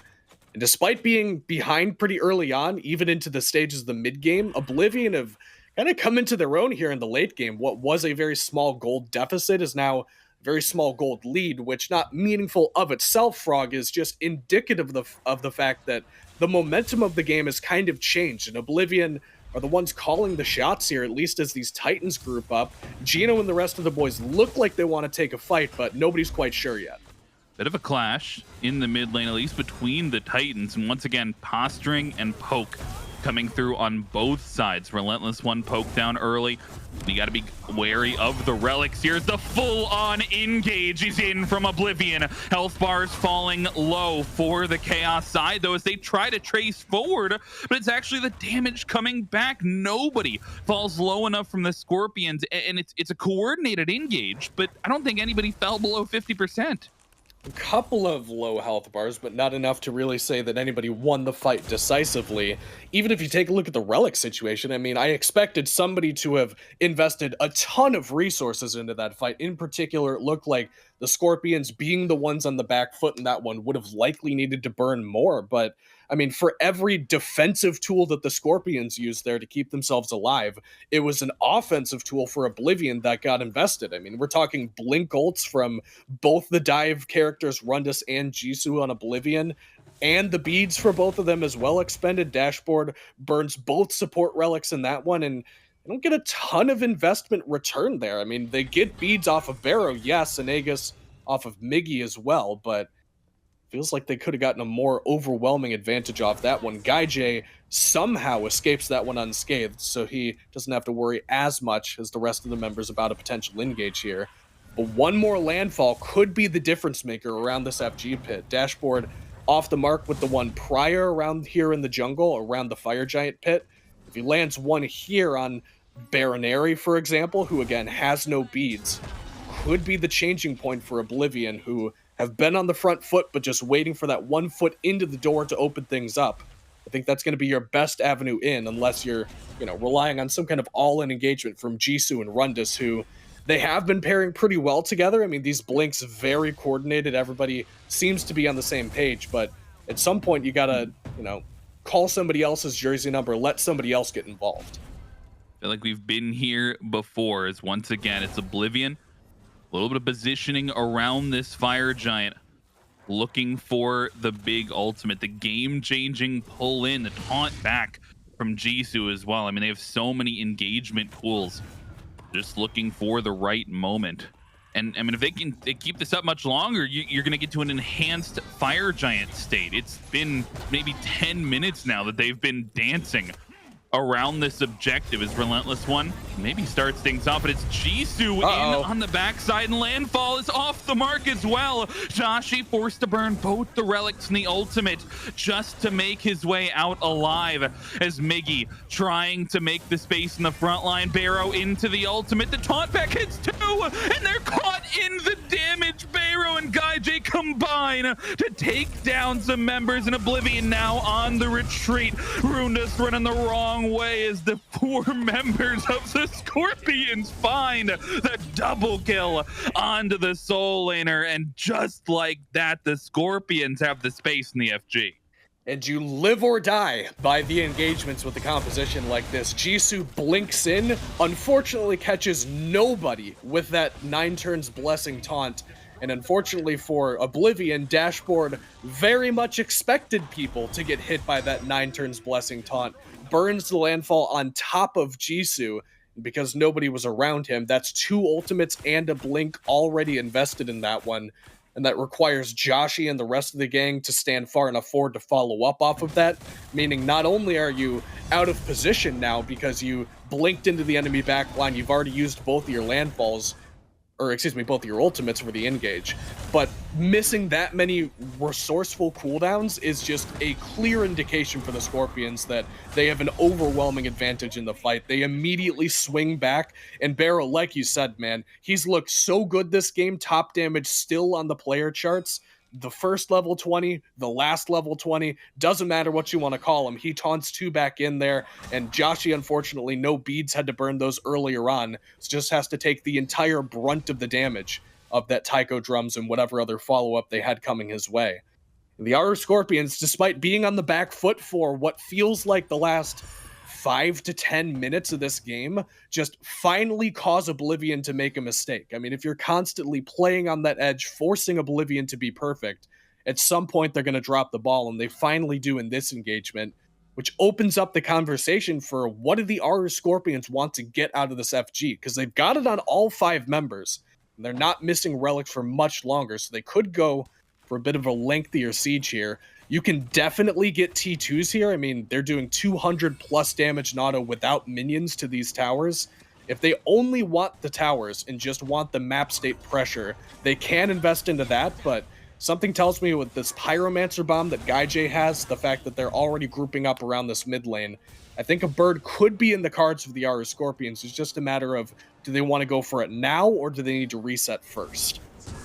And despite being behind pretty early on, even into the stages of the mid-game, Oblivion have kind of come into their own here in the late game. What was a very small gold deficit is now a very small gold lead, which not meaningful of itself, Frog, is just indicative of the fact that the momentum of the game has kind of changed, and Oblivion are the ones calling the shots here, at least as these Titans group up. Geno and the rest of the boys look like they want to take a fight, but nobody's quite sure yet.
Bit of a clash in the mid lane, at least between the Titans, and once again, posturing and poke coming through on both sides. RelentlessOne poke down early. We got to be wary of the relics. Here's the full-on engage is in from Oblivion. Health bars falling low for the Chaos side, though, as they try to trace forward, but it's actually the damage coming back. Nobody falls low enough from the Scorpions, and it's a coordinated engage, but I don't think anybody fell below 50%.
A couple of low health bars, but not enough to really say that anybody won the fight decisively. Even if you take a look at the relic situation, I mean, I expected somebody to have invested a ton of resources into that fight. In particular, it looked like the Scorpions, being the ones on the back foot in that one, would have likely needed to burn more. But, I mean, for every defensive tool that the Scorpions used there to keep themselves alive, it was an offensive tool for Oblivion that got invested. I mean, we're talking blink ults from both the dive characters, Rundas and MainJisoo on Oblivion, and the beads for both of them as well expended. Dashboard burns both support relics in that one, and they don't get a ton of investment return there. I mean, they get beads off of Barrow, yes, and Aegis off of Migiiiiii as well, but feels like they could have gotten a more overwhelming advantage off that one. GuyJ somehow escapes that one unscathed, so he doesn't have to worry as much as the rest of the members about a potential engage here. But one more landfall could be the difference maker around this FG pit. Dashboard off the mark with the one prior around here in the jungle, around the Fire Giant pit. If he lands one here on Bayroneri, for example, who again has no beads, could be the changing point for Oblivion, who have been on the front foot, but just waiting for that 1 foot into the door to open things up. I think that's going to be your best avenue in, unless you're, relying on some kind of all-in engagement from MainJisoo and Rundas, who they have been pairing pretty well together. I mean, these blinks very coordinated. Everybody seems to be on the same page, but at some point you gotta, call somebody else's jersey number, let somebody else get involved.
I feel like we've been here before, as once again, it's Oblivion. A little bit of positioning around this Fire Giant, looking for the big ultimate, the game-changing pull in, the taunt back from MainJisoo as well. I mean, they have so many engagement tools, just looking for the right moment. And I mean, if they keep this up much longer, you're going to get to an enhanced Fire Giant state. It's been maybe 10 minutes now that they've been dancing around this objective. As RelentlessOne maybe starts things off, but it's MainJisoo in on the backside, and landfall is off the mark as well. Joshy forced to burn both the relics and the ultimate just to make his way out alive, as Migiiiiii trying to make the space in the front line. Barrow into the ultimate, the taunt back hits two, and they're caught in the damage. Barrow and GuyJ combine to take down some members, in Oblivion now on the retreat. Rundas running the wrong way as the 4 members of the Scorpions find the double kill onto the Soul Laner, and just like that, the Scorpions have the space in the FG.
And you live or die by the engagements with the composition like this. MainJisoo blinks in, unfortunately catches nobody with that 9 turns blessing taunt. And unfortunately for Oblivion, Dashboard very much expected people to get hit by that 9 turns blessing taunt. burns the landfall on top of Jisoo. Because nobody was around him, that's 2 ultimates and a blink already invested in that one. And that requires Joshy and the rest of the gang to stand far enough forward to follow up off of that. Meaning not only are you out of position now because you blinked into the enemy backline, you've already used both of your landfalls, or excuse me, both of your ultimates for the engage, but missing that many resourceful cooldowns is just a clear indication for the Scorpions that they have an overwhelming advantage in the fight. They immediately swing back, and Barrow, like you said, man, he's looked so good this game, top damage still on the player charts. The first level 20, the last level 20, doesn't matter what you want to call him. He taunts 2 back in there, and Joshy, unfortunately, no beads, had to burn those earlier on. So just has to take the entire brunt of the damage of that taiko drums and whatever other follow-up they had coming his way. The Aaru Scorpions, despite being on the back foot for what feels like the last 5 to 10 minutes of this game, just finally cause Oblivion to make a mistake. I mean, if you're constantly playing on that edge, forcing Oblivion to be perfect, at some point they're going to drop the ball, and they finally do in this engagement, which opens up the conversation for what do the Aaru Scorpions want to get out of this FG, because they've got it on all 5 members, and they're not missing relics for much longer, so they could go for a bit of a lengthier siege here. You can definitely get T2s here. I mean, they're doing 200 plus damage in auto without minions to these towers. If they only want the towers and just want the map state pressure, they can invest into that, but something tells me with this Pyromancer bomb that GuyJ has, the fact that they're already grouping up around this mid lane, I think a bird could be in the cards for the Aaru Scorpions. It's just a matter of, do they want to go for it now, or do they need to reset first?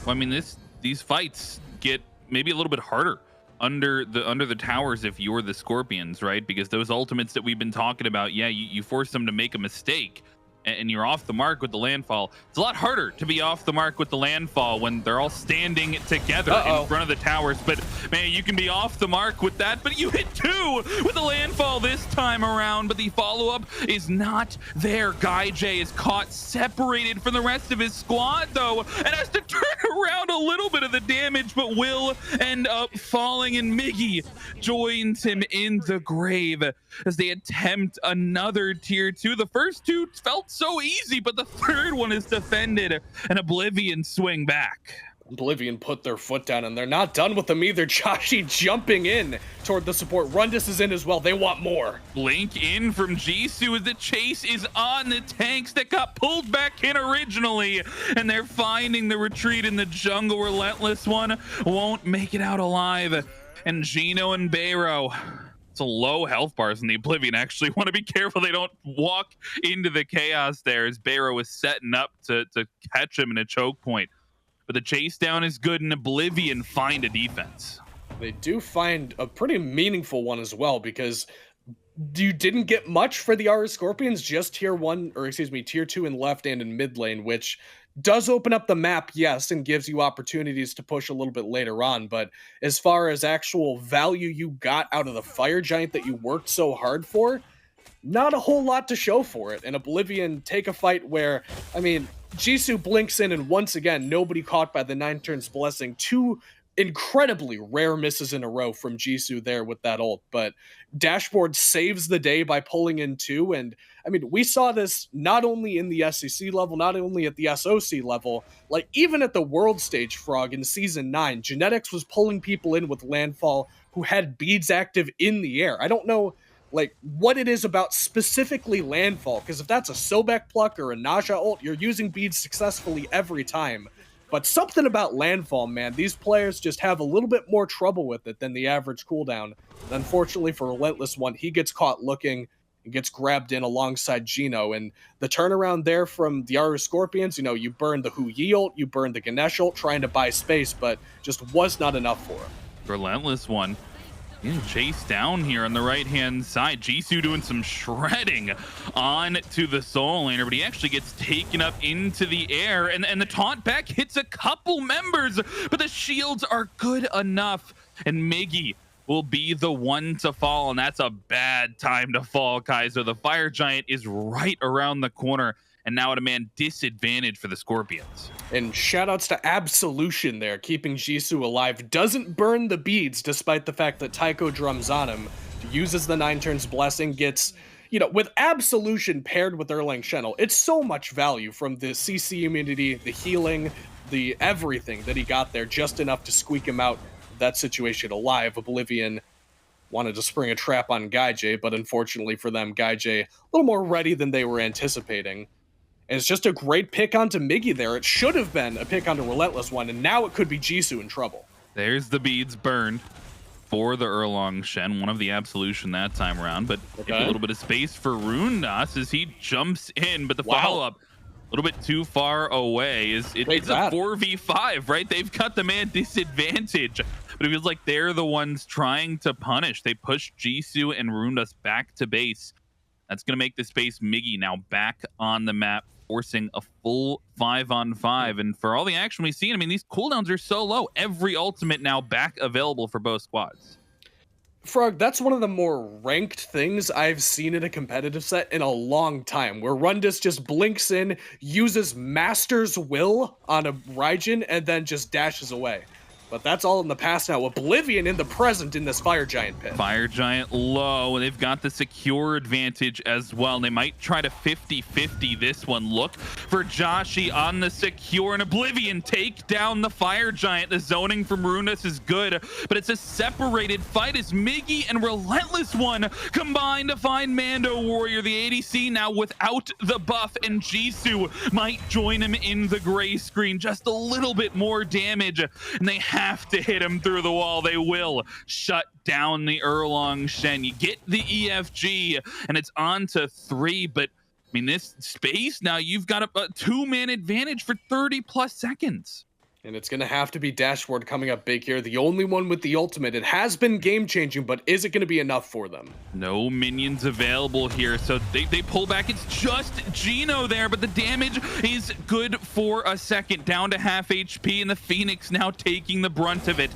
Well, I mean, these fights get maybe a little bit harder under the towers if you're the Scorpions, right? Because those ultimates that we've been talking about, yeah, you force them to make a mistake and you're off the mark with the landfall. It's a lot harder to be off the mark with the landfall when they're all standing together in front of the towers. But man, you can be off the mark with that, but you hit 2 with the landfall this time around, but the follow-up is not there. GuyJ is caught separated from the rest of his squad though, and has to turn around a little bit of the damage, but will end up falling, and Migiiiiii joins him in the grave as they attempt another tier 2. The first 2 felt so easy, but the third one is defended, and Oblivion swing back.
Oblivion put their foot down, and they're not done with them either. Joshy jumping in toward the support. Rundas is in as well. They want more.
Blink in from Jisoo as the chase is on the tanks that got pulled back in originally, and they're finding the retreat in the jungle. RelentlessOne won't make it out alive, and Geno and Bayro, it's a low health bars, and the Oblivion actually want to be careful they don't walk into the chaos there, as Bayro is setting up to catch him in a choke point. But the chase down is good, and Oblivion find a defense.
They do find a pretty meaningful one as well, because you didn't get much for the Aaru Scorpions, just tier 2 in left and in mid lane, which does open up the map, yes, and gives you opportunities to push a little bit later on, but as far as actual value you got out of the Fire Giant that you worked so hard for, not a whole lot to show for it. And Oblivion take a fight where, I mean, Jisoo blinks in, and once again, nobody caught by the 9 turns blessing. 2 incredibly rare misses in a row from Jisoo there with that ult, but Dashboardzd saves the day by pulling in 2, and I mean, we saw this not only in the SEC level, not only at the SOC level, like even at the world stage, Frog, in Season 9, Genetics was pulling people in with Landfall who had beads active in the air. I don't know like what it is about specifically Landfall, because if that's a Sobek pluck or a Naja ult, you're using beads successfully every time. But something about Landfall, man, these players just have a little bit more trouble with it than the average cooldown. And unfortunately for RelentlessOne, he gets caught looking and gets grabbed in alongside Geno. And the turnaround there from the Aaru Scorpions, you know, you burned the hi-rez ult, you burned the Ganesha ult, trying to buy space, but just was not enough for him.
RelentlessOne getting chased down here on the right-hand side. Jisoo doing some shredding on to the soul laner, but he actually gets taken up into the air, and the taunt back hits a couple members, but the shields are good enough, and Migiiiiii will be the one to fall, and that's a bad time to fall, Kaiser. The Fire Giant is right around the corner, and now at a man disadvantage for the Scorpions.
And shoutouts to Absolution there, keeping Jisoo alive. Doesn't burn the beads despite the fact that Taiko drums on him, uses the 9 turns blessing, gets, you know, with Absolution paired with Erlang Shen, it's so much value from the CC immunity, the healing, the everything that he got there, just enough to squeak him out of that situation alive. Oblivion wanted to spring a trap on GuyJ, but unfortunately for them, GuyJ a little more ready than they were anticipating. And it's just a great pick onto Migiiiiii there. It should have been a pick onto RelentlessOne, and now it could be Jisoo in trouble.
There's the beads burned for the Erlang Shen, one of the Absolution that time around, but a little bit of space for Rundas as he jumps in, but the follow-up a little bit too far away. It's a 4v5, right? They've got the man disadvantage, but it feels like they're the ones trying to punish. They push Jisoo and Rundas back to base. That's going to make the space Migiiiiii now back on the map, forcing a full 5-on-5. And for all the action we've seen, I mean, these cooldowns are so low. Every ultimate now back available for both squads.
Frog, that's one of the more ranked things I've seen in a competitive set in a long time, where Rundas just blinks in, uses Master's Will on a Raijin, and then just dashes away. But that's all in the past now. Oblivion in the present in this Fire Giant pit.
Fire Giant low, and they've got the secure advantage as well. And they might try to 50-50 this one. Look for Joshy on the secure, and Oblivion take down the Fire Giant. The zoning from Rundas is good, but it's a separated fight as Migiiiiii and RelentlessOne combine to find MandoWarrior. The ADC now without the buff, and Jisoo might join him in the gray screen. Just a little bit more damage, and they have to hit him through the wall. They will shut down the Erlang Shen. You get the EFG, and it's on to 3, but I mean, this space, now you've got a 2-man advantage for 30+ seconds.
And it's going to have to be Dashboardzd coming up big here. The only one with the ultimate. It has been game-changing, but is it going to be enough for them?
No minions available here, so they pull back. It's just Geno there, but the damage is good for a second. Down to half HP, and the Phoenix now taking the brunt of it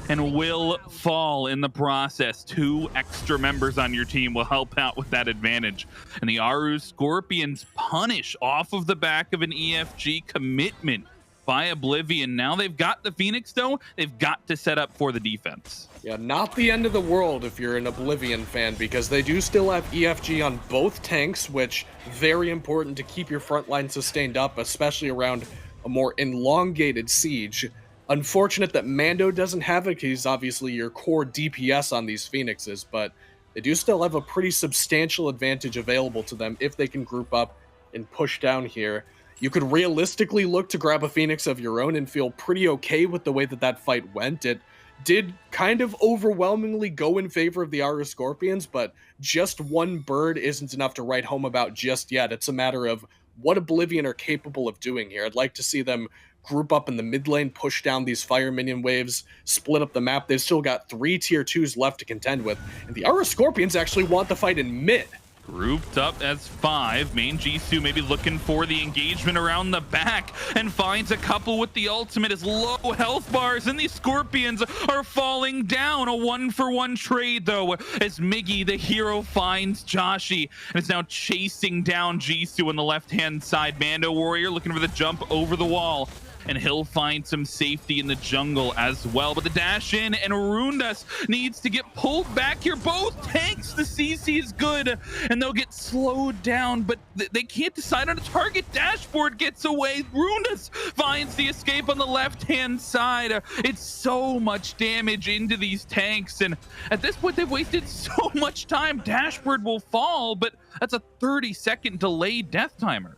and will fall in the process. 2 extra members on your team will help out with that advantage. And the Aaru Scorpions punish off of the back of an EFG commitment by Oblivion. Now they've got the Phoenix, though. They've got to set up for the defense.
Yeah, not the end of the world if you're an Oblivion fan, because they do still have EFG on both tanks, which very important to keep your front line sustained up, especially around a more elongated siege. Unfortunate that Mando doesn't have it. He's obviously your core DPS on these Phoenixes, but they do still have a pretty substantial advantage available to them if they can group up and push down here. You could realistically look to grab a Phoenix of your own and feel pretty okay with the way that that fight went. It did kind of overwhelmingly go in favor of the Aaru Scorpions, but just one bird isn't enough to write home about just yet. It's a matter of what Oblivion are capable of doing here. I'd like to see them group up in the mid lane, push down these fire minion waves, split up the map. They've still got 3 tier 2s left to contend with, and the Aaru Scorpions actually want the fight in mid.
Grouped up as 5. MainJisoo maybe looking for the engagement around the back and finds a couple with the ultimate as low health bars, and these Scorpions are falling down. A 1-for-1 trade, though, as Migiiiiii, the hero, finds Joshy and is now chasing down Jisoo on the left-hand side. MandoWarrior looking for the jump over the wall, and he'll find some safety in the jungle as well. But the dash in, and Rundas needs to get pulled back here. Both tanks, the CC is good, and they'll get slowed down, but they can't decide on a target. Dashboardzd gets away. Rundas finds the escape on the left-hand side. It's so much damage into these tanks, and at this point, they've wasted so much time. Dashboardzd will fall, but that's a 30-second delayed death timer.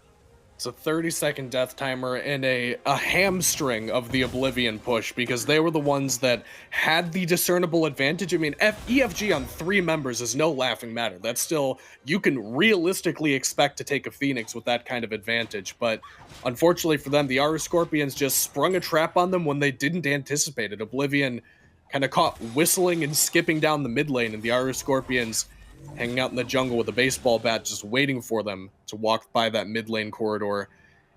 It's a 30-second death timer and a hamstring of the Oblivion push, because they were the ones that had the discernible advantage. I mean, EFG on 3 members is no laughing matter. That's still, you can realistically expect to take a Phoenix with that kind of advantage. But unfortunately for them, the Aaru Scorpions just sprung a trap on them when they didn't anticipate it. Oblivion kind of caught whistling and skipping down the mid lane, and the Aaru Scorpions hanging out in the jungle with a baseball bat, just waiting for them to walk by that mid lane corridor.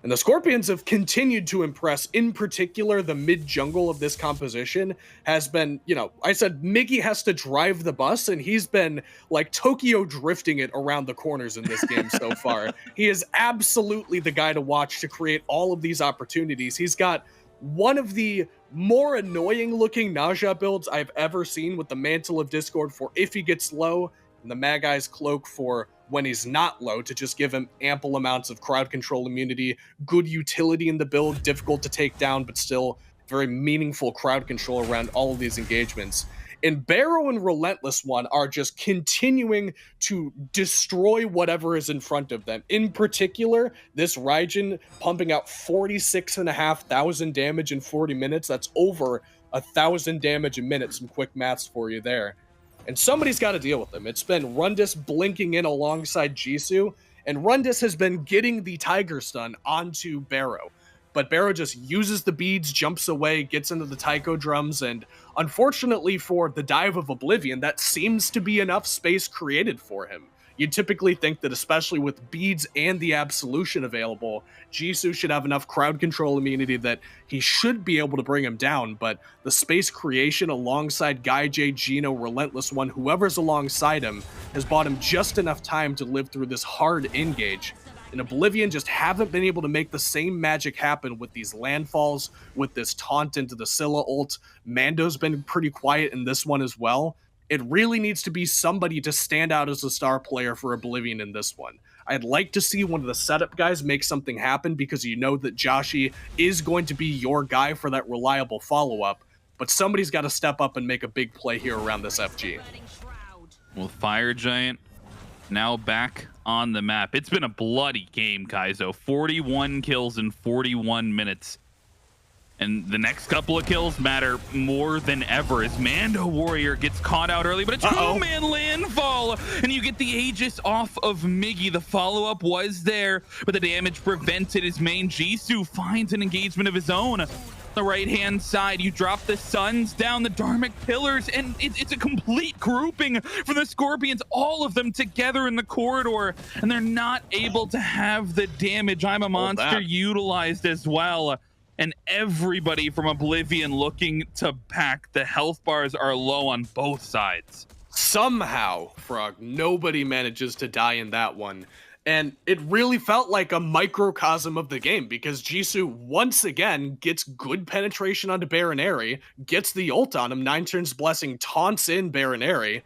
And the Scorpions have continued to impress. In particular, the mid jungle of this composition has been, you know, I said Migiiiiii has to drive the bus, and he's been like Tokyo drifting it around the corners in this game so far. He is absolutely the guy to watch to create all of these opportunities. He's got one of the more annoying looking Naja builds I've ever seen, with the Mantle of Discord for if he gets low, and the Magai's Cloak for when he's not low, to just give him ample amounts of crowd control immunity, good utility in the build, difficult to take down, but still very meaningful crowd control around all of these engagements. And Barrow and RelentlessOne are just continuing to destroy whatever is in front of them. In particular, this Raijin pumping out 46,500 damage in 40 minutes. That's over 1,000 damage a minute. Some quick maths for you there. And somebody's got to deal with them. It's been Rundas blinking in alongside Jisoo, and Rundas has been getting the Tiger Stun onto Barrow. But Barrow just uses the beads, jumps away, gets into the taiko drums, and unfortunately for the dive of Oblivion, that seems to be enough space created for him. You'd typically think that, especially with beads and the absolution available, Jisoo should have enough crowd control immunity that he should be able to bring him down, but the space creation alongside GuyJ, Geno, RelentlessOne, whoever's alongside him, has bought him just enough time to live through this hard engage. And Oblivion just haven't been able to make the same magic happen with these landfalls, with this taunt into the Scylla ult. Mando's been pretty quiet in this one as well. It really needs to be somebody to stand out as a star player for Oblivion in this one. I'd like to see one of the setup guys make something happen, because you know that Joshy is going to be your guy for that reliable follow-up, but somebody's got to step up and make a big play here around this FG.
Well, Fire Giant now back on the map. It's been a bloody game, Kaizo. 41 kills in 41 minutes. And the next couple of kills matter more than ever as MandoWarrior gets caught out early, but a two-man landfall, and you get the Aegis off of Migiiiiii. The follow-up was there, but the damage prevented as MainJisoo finds an engagement of his own. The right-hand side, you drop the Suns down the Dharmic Pillars, and it's a complete grouping from the Scorpions, all of them together in the corridor, and they're not able to have the damage. I'm a Monster utilized as well. And everybody from Oblivion looking to pack. The health bars are low on both sides.
Somehow, Frog, nobody manages to die in that one. And it really felt like a microcosm of the game, because Jisoo once again gets good penetration onto Bayroneri, gets the ult on him, 9 turns blessing, taunts in Bayroneri,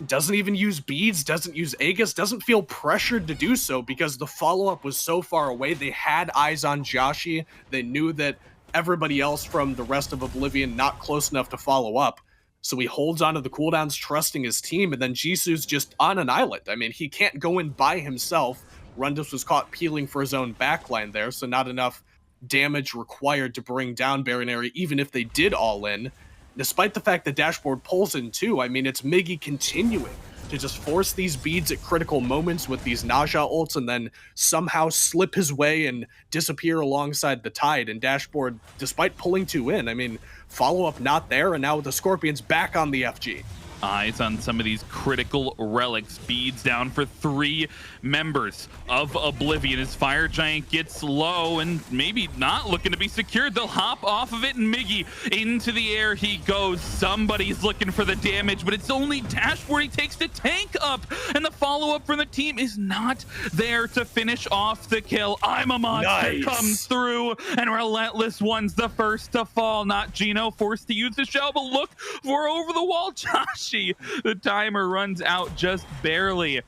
doesn't even use beads, doesn't use Aegis, doesn't feel pressured to do so because the follow-up was so far away. They had eyes on Joshy. They knew that everybody else from the rest of Oblivion not close enough to follow up. So he holds onto the cooldowns, trusting his team, and then Jisoo's just on an island. I mean, he can't go in by himself. Rundas was caught peeling for his own backline there, so not enough damage required to bring down Bayroneri, even if they did all in. Despite the fact that Dashboard pulls in too, I mean, it's Migiiiiii continuing to just force these beads at critical moments with these Naja ults and then somehow slip his way and disappear alongside the Tide. And Dashboard, despite pulling 2 in, I mean, follow-up not there, and now with the Scorpions back on the FG.
Eyes on some of these critical relics. Beads down for 3 members of Oblivion as Fire Giant gets low and maybe not looking to be secured. They'll hop off of it, and Migiiiiii into the air he goes. Somebody's looking for the damage, but it's only Dashboard. He takes the tank up, and the follow-up from the team is not there to finish off the kill. I'm a Monster comes through, and RelentlessOne's the first to fall. Not Geno, forced to use the shell, but look for over the wall Josh. The timer runs out just barely.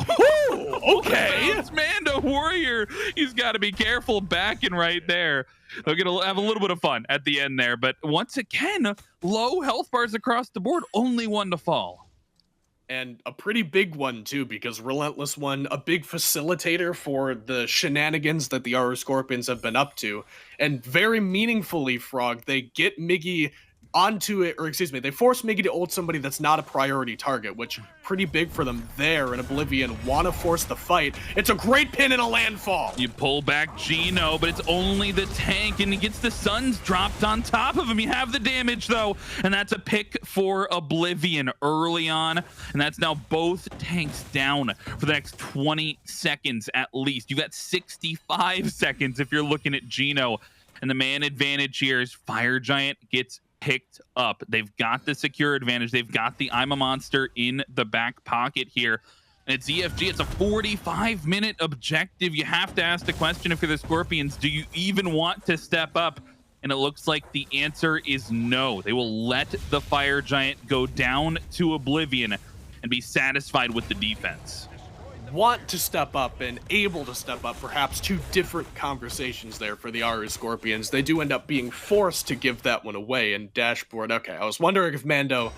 Ooh, okay.
It's MandoWarrior. He's got to be careful backing right there. They're going to have a little bit of fun at the end there. But once again, low health bars across the board. Only one to fall.
And a pretty big one, too, because RelentlessOne, a big facilitator for the shenanigans that the Aaru Scorpions have been up to. And very meaningfully, Frog, they get Migiiiiii onto it, or excuse me, they force Migiiiiii to ult somebody that's not a priority target, which pretty big for them there in Oblivion. Want to force the fight. It's a great pin and a landfall.
You pull back Geno, but it's only the tank, and he gets the Suns dropped on top of him. You have the damage, though, and that's a pick for Oblivion early on, and that's now both tanks down for the next 20 seconds at least. You got 65 seconds if you're looking at Geno, and the man advantage here is Fire Giant gets picked up. They've got the secure advantage. They've got the I'm a Monster in the back pocket here. And it's EFG. It's a 45-minute objective. You have to ask the question if you're the Scorpions, do you even want to step up? And it looks like the answer is no. They will let the Fire Giant go down to Oblivion and be satisfied with the defense.
Want to step up and able to step up, perhaps two different conversations there for the Aaru Scorpions. They do end up being forced to give that one away. And Dashboard, okay, I was wondering if Mando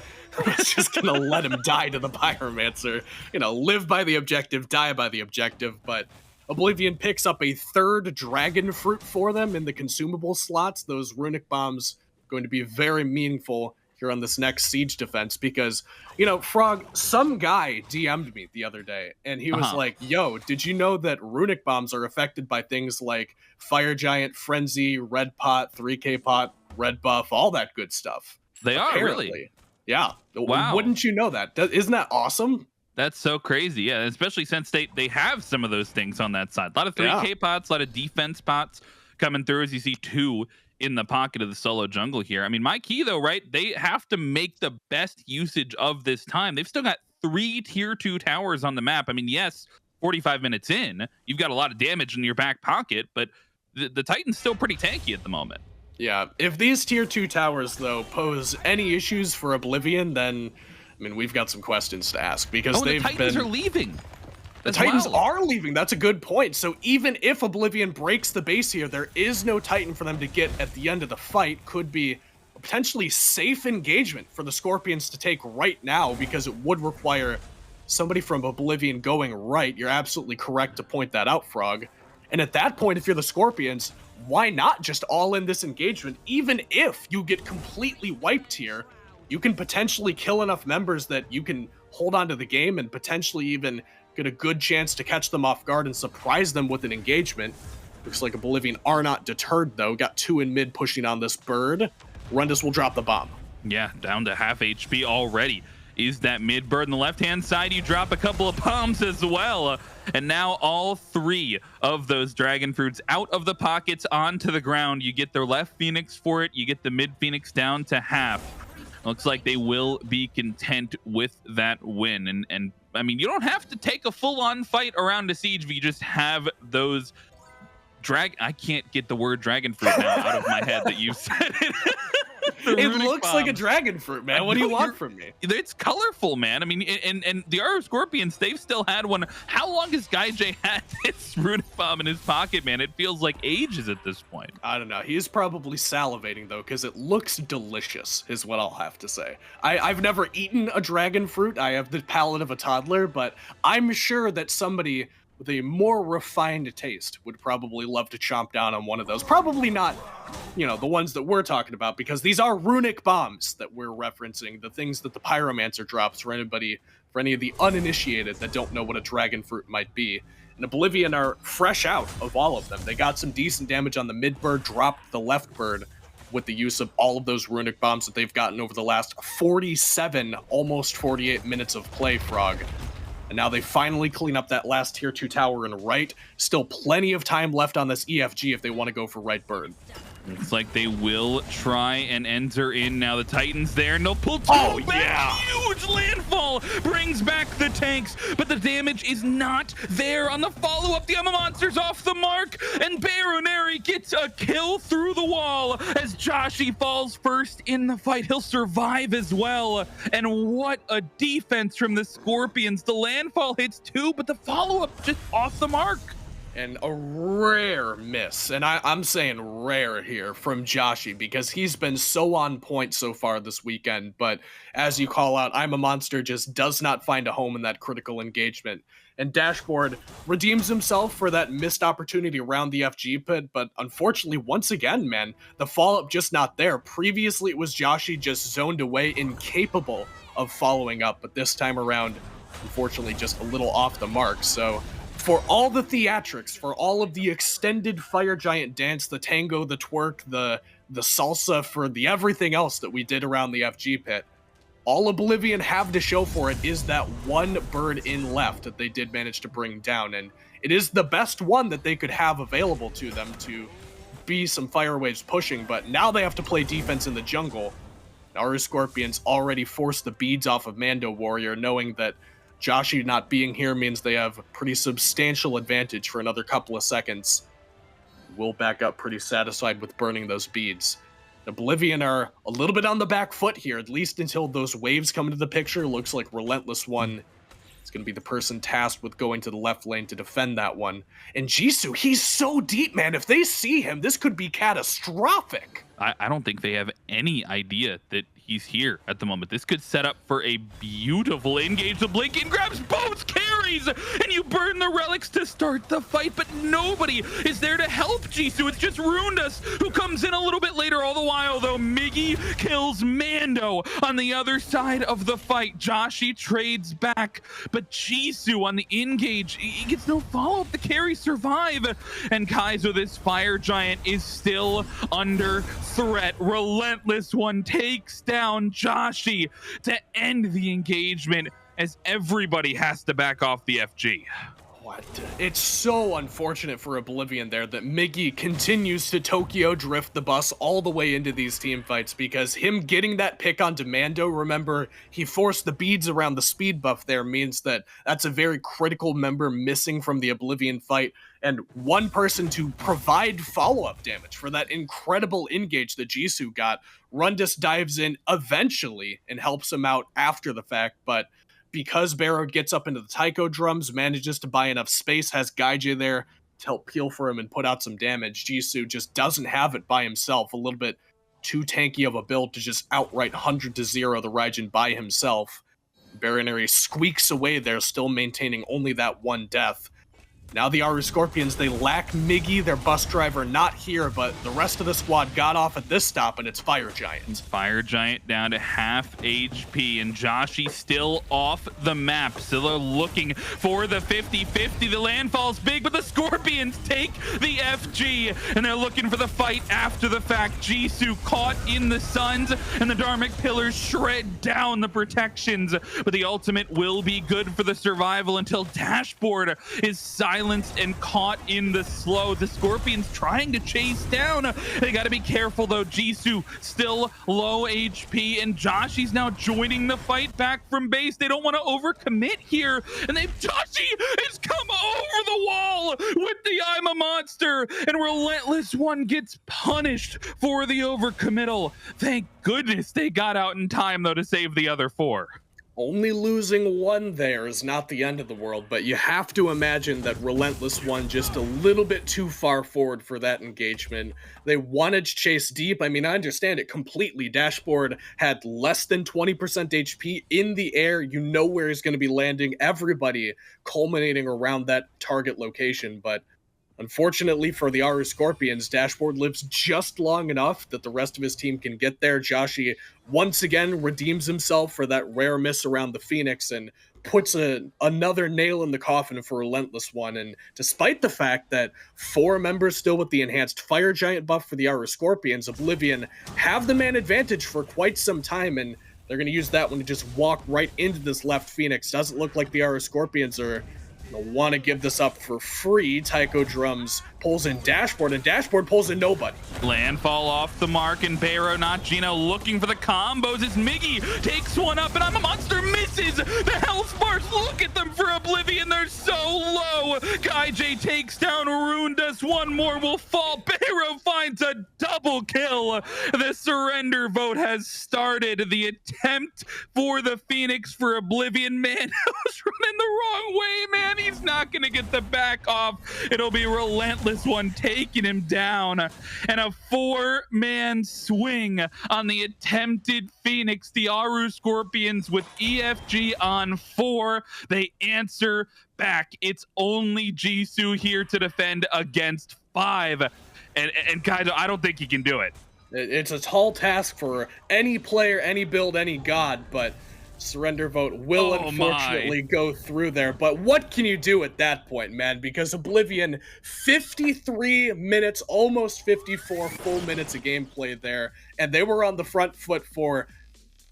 was just gonna let him die to the Pyromancer. You know, live by the objective, die by the objective, but Oblivion picks up a third dragon fruit for them in the consumable slots. Those runic bombs going to be very meaningful here on this next siege defense because, you know, Frog, some guy DM'd me the other day and he was like, yo, did you know that runic bombs are affected by things like Fire Giant, Frenzy, Red Pot, 3K Pot, Red Buff, all that good stuff?
They
Apparently.
are, really?
Yeah.
Wow.
Wouldn't you know that? Isn't that awesome?
That's so crazy, yeah, especially since they have some of those things on that side. A lot of 3K pots, a lot of defense pots coming through, as you see 2 in the pocket of the solo jungle here. I mean, my key though, right? They have to make the best usage of this time. They've still got 3 tier 2 towers on the map. I mean, yes, 45 minutes in, you've got a lot of damage in your back pocket, but the Titan's still pretty tanky at the moment.
Yeah, if these tier 2 towers, though, pose any issues for Oblivion, then, I mean, we've got some questions to ask, because
the Titans are leaving.
The Titans are leaving. That's a good point. So even if Oblivion breaks the base here, there is no Titan for them to get at the end of the fight. Could be a potentially safe engagement for the Scorpions to take right now, because it would require somebody from Oblivion going right. You're absolutely correct to point that out, Frog. And at that point, if you're the Scorpions, why not just all in this engagement? Even if you get completely wiped here, you can potentially kill enough members that you can hold on to the game and potentially even get a good chance to catch them off guard and surprise them with an engagement. Looks like Oblivion are not deterred, though. Got 2 in mid pushing on this bird. Rundas will drop the bomb.
Yeah, down to half HP already. Is that mid bird on the left-hand side? You drop a couple of bombs as well. And now all 3 of those dragon fruits out of the pockets onto the ground. You get the left Phoenix for it. You get the mid Phoenix down to half. Looks like they will be content with that win. And I mean, you don't have to take a full-on fight around a siege if you just have those I can't get the word dragon fruit now out of my head that you said it.
It looks like a dragon fruit, man. What do you want from me?
It's colorful, man. I mean, and the Aaru Scorpions, they've still had one. How long has GuyJ had this runic bomb in his pocket, man? It feels like ages at this point.
I don't know. He's probably salivating, though, because it looks delicious, is what I'll have to say. I've never eaten a dragon fruit. I have the palate of a toddler, but I'm sure that somebody with a more refined taste would probably love to chomp down on one of those. Probably not, you know, the ones that we're talking about, because these are runic bombs that we're referencing, the things that the Pyromancer drops for any of the uninitiated that don't know what a dragon fruit might be. And Oblivion are fresh out of all of them. They got some decent damage on the mid bird, dropped the left bird with the use of all of those runic bombs that they've gotten over the last 47, almost 48 minutes of play, Frog. And now they finally clean up that last tier 2 tower in right. Still plenty of time left on this EFG if they want to go for right bird.
Looks like they will try and enter in now. The Titans there, and they'll pull 2 back.
Yeah.
Huge landfall brings back the tanks, but the damage is not there on the follow-up. The Emma Monster's off the mark, and Bayroneri gets a kill through the wall as Joshy falls first in the fight. He'll survive as well, and what a defense from the Scorpions. The landfall hits 2, but the follow-up just off the mark.
And a rare miss, and I'm saying rare here, from Joshy, because he's been so on point so far this weekend, but as you call out, I'm a Monster just does not find a home in that critical engagement. And Dashboard redeems himself for that missed opportunity around the FG pit, but unfortunately, once again, man, the follow-up just not there. Previously, it was Joshy just zoned away, incapable of following up, but this time around, unfortunately, just a little off the mark, so for all the theatrics, for all of the extended Fire Giant dance, the tango, the twerk, the salsa, for the everything else that we did around the FG pit, all Oblivion have to show for it is that one bird in left that they did manage to bring down, and it is the best one that they could have available to them to be some fire waves pushing, but now they have to play defense in the jungle. Aaru Scorpions already forced the beads off of MandoWarrior, knowing that Joshy not being here means they have a pretty substantial advantage for another couple of seconds. will back up pretty satisfied with burning those beads. Oblivion are a little bit on the back foot here, at least until those waves come into the picture. Looks like RelentlessOne is going to be the person tasked with going to the left lane to defend that one. And Jisoo, he's so deep, man. If they see him, this could be catastrophic.
I don't think they have any idea that he's here at the moment. This could set up for a beautiful engage. The Blinking grabs both carries, and you burn the relics to start the fight, but nobody is there to help Jisoo. It's just Rundas who comes in a little bit later. All the while, though, Migiiiiii kills Mando on the other side of the fight. Joshy trades back, but Jisoo on the engage, he gets no follow-up. The carries survive, and GuyJ, this fire giant, is still under threat. RelentlessOne takes down Joshy to end the engagement as everybody has to back off the FG.
What? It's so unfortunate for Oblivion there that Migiiiiii continues to Tokyo drift the bus all the way into these team fights, because him getting that pick onto Mando, remember, he forced the beads around the speed buff there, means that that's a very critical member missing from the Oblivion fight, and one person to provide follow-up damage for that incredible engage that Jisoo got. Rundas dives in eventually and helps him out after the fact, but because Bayro gets up into the taiko drums, manages to buy enough space, has GuyJ there to help peel for him and put out some damage, Jisoo just doesn't have it by himself. A little bit too tanky of a build to just outright 100-0 the Raijin by himself. Bayroneri squeaks away there, still maintaining only that one death. Now the Aaru Scorpions, they lack Migiiiiii, their bus driver, not here, but the rest of the squad got off at this stop, and it's Fire Giant.
Fire Giant down to half HP, and Joshy still off the map. Scylla looking for the 50-50. The landfall's big, but the Scorpions take the FG, and they're looking for the fight after the fact. Jisoo caught in the suns, and the Dharmic Pillars shred down the protections, but the ultimate will be good for the survival until Dashboardzd is silenced and caught in the slow. The Scorpions trying to chase down. They got to be careful, though. Jisoo still low HP, and Joshy's now joining the fight back from base. They don't want to overcommit here, and Joshy has come over the wall with the I'm a Monster, and RelentlessOne gets punished for the overcommittal. Thank goodness they got out in time, though, to save the other four.
Only losing one there is not the end of the world, but you have to imagine that RelentlessOne just a little bit too far forward for that engagement. They wanted to chase deep. I mean, I understand it completely. Dashboardzd had less than 20% HP in the air. You know where he's going to be landing. Everybody culminating around that target location, but unfortunately for the Aaru Scorpions, Dashboardzd lives just long enough that the rest of his team can get there. Joshy once again redeems himself for that rare miss around the Phoenix and puts another nail in the coffin for RelentlessOne. And despite the fact that 4 members still with the enhanced Fire Giant buff for the Aaru Scorpions, Oblivion have the man advantage for quite some time, and they're going to use that one to just walk right into this left Phoenix. Doesn't look like the Aaru Scorpions are going to want to give this up for free. Taiko drums pulls in Dashboardzd, and Dashboardzd pulls in nobody.
Landfall off the mark, and Bayro, NotGeno looking for the combos as Migiiiiii takes one up, and I'm a Monster misses the health bars. Look at them for Oblivion. They're so low. GuyJ takes down Rundas. One more will fall. Bayro finds a double kill. The surrender vote has started. The attempt for the Phoenix for Oblivion. Man, I was running the wrong way, man. He's not going to get the back off. It'll be RelentlessOne taking him down, and a 4-man swing on the attempted Phoenix. The Aaru Scorpions with EFG on 4. They answer back. It's only Jisoo here to defend against 5, and GuyJ, I don't think he can do it.
It's a tall task for any player, any build, any god, but surrender vote will unfortunately go through there. But what can you do at that point, man? Because Oblivion, 53 minutes, almost 54 full minutes of gameplay there, and they were on the front foot for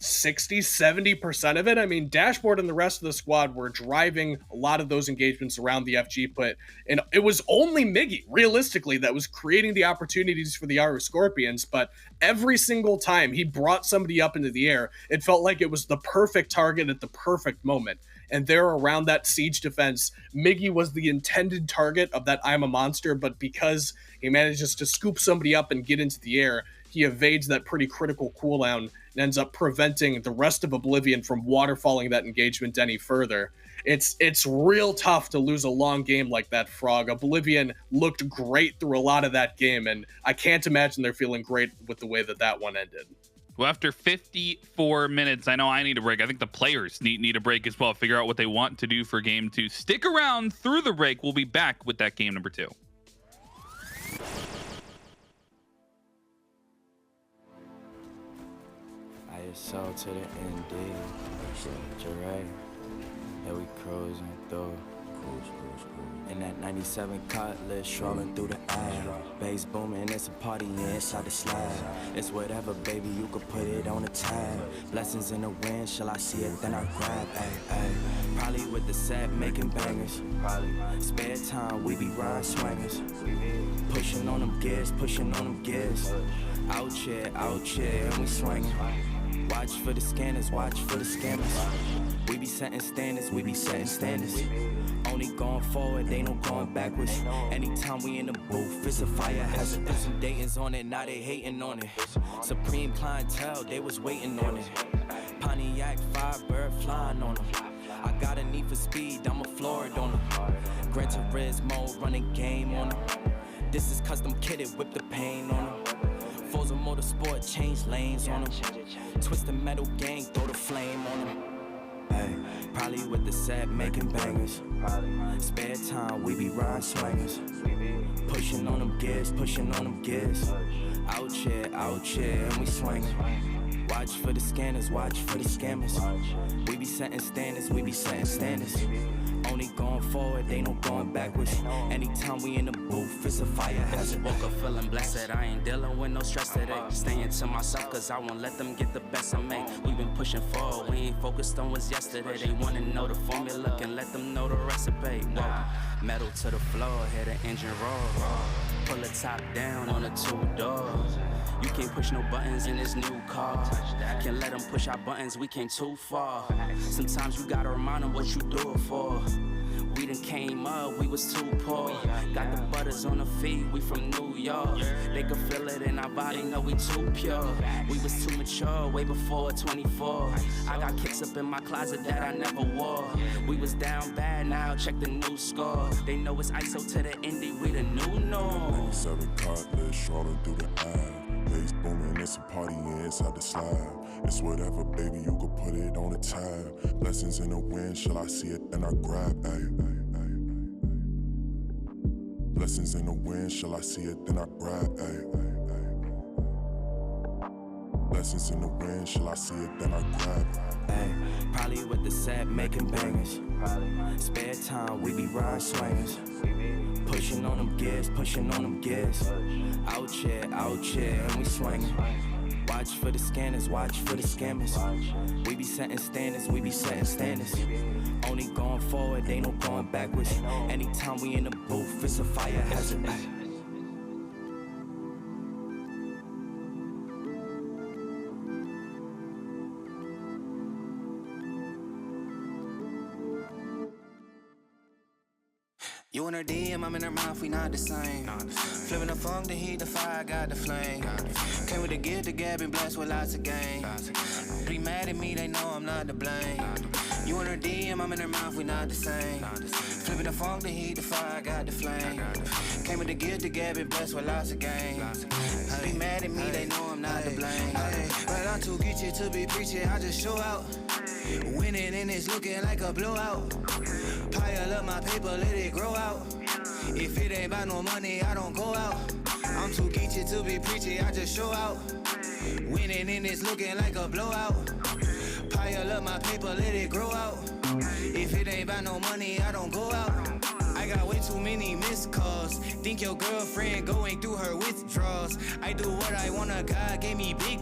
60-70% of it. I mean, Dashboardzd and the rest of the squad were driving a lot of those engagements around the FG put, and it was only Migiiiiii, realistically, that was creating the opportunities for the Aaru Scorpions, but every single time he brought somebody up into the air, it felt like it was the perfect target at the perfect moment. and they're around that siege defense. Migiiiiii was the intended target of that I'm a monster, but because he manages to scoop somebody up and get into the air, he evades that pretty critical cooldown and ends up preventing the rest of Oblivion from waterfalling that engagement any further. It's real tough to lose a long game like that, Frog. Oblivion looked great through a lot of that game, and I can't imagine they're feeling great with the way that one ended.
Well, after 54 minutes, I know I need a break. I think the players need a break as well. Figure out what they want to do for game 2. Stick around through the break. We'll be back with that game number 2.
ISO to the ND, Jeray, yeah, we cruising through. In that 97 cutlass, strolling through the air. Bass booming, it's a party inside the slab. It's whatever, baby, you could put it on the tab. Blessings in the wind, shall I see it, then I grab, ayy. Probably with the set, making bangers. Spare time, we be ride swingers. Pushing on them gears, pushing on them gears. Out here, and we swinging. Watch for the scanners, watch for the scammers. We be setting standards, we be setting standards. Only going forward, they no going backwards. Anytime we in the booth, it's a fire hazard. Put some Dayton's on it, now they hating on it. Supreme clientele, they was waiting on it. Pontiac, Firebird flying on them. I got a need for speed, I'm a Florida on them. Gran Turismo, running game on them. This is custom kitted, whip the pain on them. Forza Motorsport, change lanes on them. Twisted metal gang, throw the flame on them. Hey, probably with the set, making bangers. Spare time, we be ride swingers. Pushing on them gears, pushing on them gears. Out here, and we swinging. Watch for the scanners, watch for the scammers. We be setting standards, we be setting standards. Only going forward, they no going backwards. Anytime we in the booth, it's a fire hazard. Woke up feeling blessed, I ain't dealing with no stress today. Staying to myself, cause I won't let them get the best of me. We been pushing forward, we ain't focused on what's yesterday. They wanna know the formula, can let them know the recipe. Whoa, metal to the floor, hear the engine roar. Pull the top down on the 2 doors. You can't push no buttons in this new car. Can't let them push our buttons, we came too far. Sometimes you gotta remind them what you do it for. We done came up, we was too poor. Got the butters on the feet, we from New York. They could feel it in our body, know we too pure. We was too mature, way before 24. I got kicks up in my closet that I never wore. We was down bad, now check the new score. They know it's ISO to the indie, we the new norm.
97 cutlass, strolling through the air. Bass booming, it's a party inside the slab. It's whatever, baby, you could put it on the tab. Blessings in the wind, shall I see it, then I grab, ayy. Blessings in the wind, shall I see it, then I grab, ayy. Blessings in the wind, shall I see it, then I grab.
Ay, probably with the set, making bangers. Spare time, we be ride swingers. Pushing on them gears, pushing on them gears. Out here, and we swinging. Watch for the scanners, watch for the scammers. We be setting standards, we be setting standards. Only going forward, they no going backwards. Anytime we in the booth, it's a fire hazard.
You in her DM, I'm in her mouth, we not the same. Flipping the funk, the heat, the fire, got the flame. Came with the gift, the gab, and blessed with lots of game. Be mad at me, they know I'm not to blame. You in her DM, I'm in her mouth, we not the same. Flipping the funk, the heat, the fire, got the flame. Came with the gift, the gab, and blessed with lots of game. Be mad at me, they know I'm not to blame. But I'm too geeky to be preaching, I just show out. Winning and it's looking like a blowout. Pile up my paper, let it grow out. If it ain't about no money, I don't go out. I'm too geeky to be preaching, I just show out. Winning and it's looking like a blowout. Pile up my paper, let it grow out. If it ain't about no money, I don't go out. I got way too many missed calls. Think your girlfriend going through her withdrawals. I do what I wanna, God gave me big.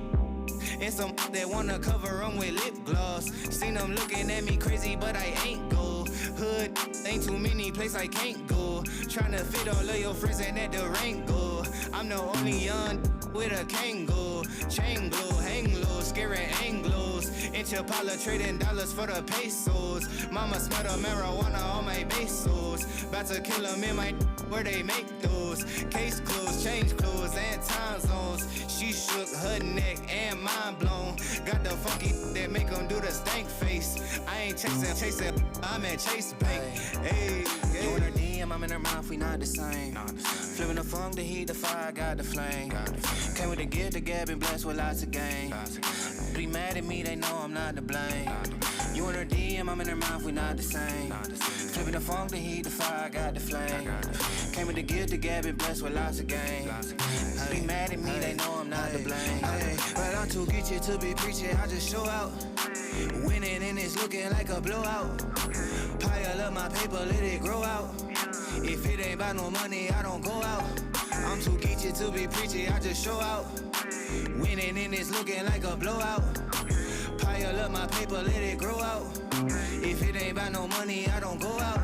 And some that wanna cover them with lip gloss. Seen them looking at me crazy, but I ain't go. Hood, ain't too many places I can't go. Tryna fit all of your friends in that Durango. I'm the only young with a Kango. Chain glow, hang low, scaring Anglos. Chapala trading dollars for the pesos. Mama smell the marijuana on my pesos. About to kill them in my where they make those. Case closed, change clothes and time zones. She shook her neck and mind blown. Got the funky that make them do the stank face. I ain't chasing, I'm at Chase Bank. Hey, you in her DM, I'm in her mouth, we not the same. Flipping the funk, the heat, the fire, got the flame. Came with the gift, the gab, and blessed with lots of game. Be mad at me, they know I'm not to blame. You in her DM, I'm in her mouth, we not the same. Flipping the funk, the heat, the fire, got the flame. Came with the gift, the gab, and blessed with lots of game. Be mad at me, they know I'm not to blame. But I'm too geeky to be preaching, I just show out. Winning and it's looking like a blowout. Pile up my paper, let it grow out. If it ain't about no money, I don't go out. I'm too geeky to be preaching, I just show out. Winning and it's looking like a blowout. Pile up my paper, let it grow out. If it ain't about no money, I don't go out.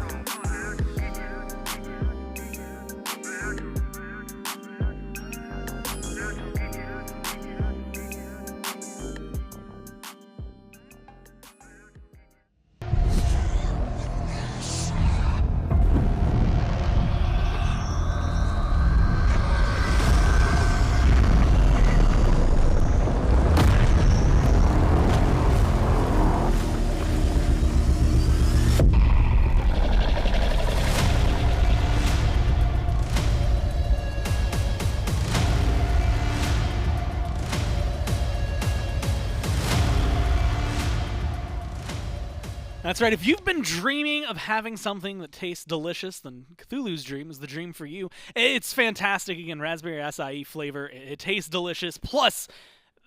That's right. If you've been dreaming of having something that tastes delicious, then Cthulhu's Dream is the dream for you. It's fantastic. Again, raspberry acai flavor. It tastes delicious. Plus,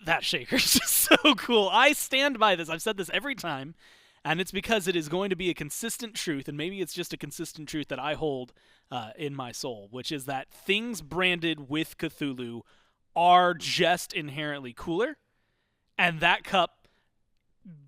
that shaker is just so cool. I stand by this. I've said this every time, and it's because it is going to be a consistent truth, and maybe it's just a consistent truth that I hold in my soul, which is that things branded with Cthulhu are just inherently cooler, and that cup,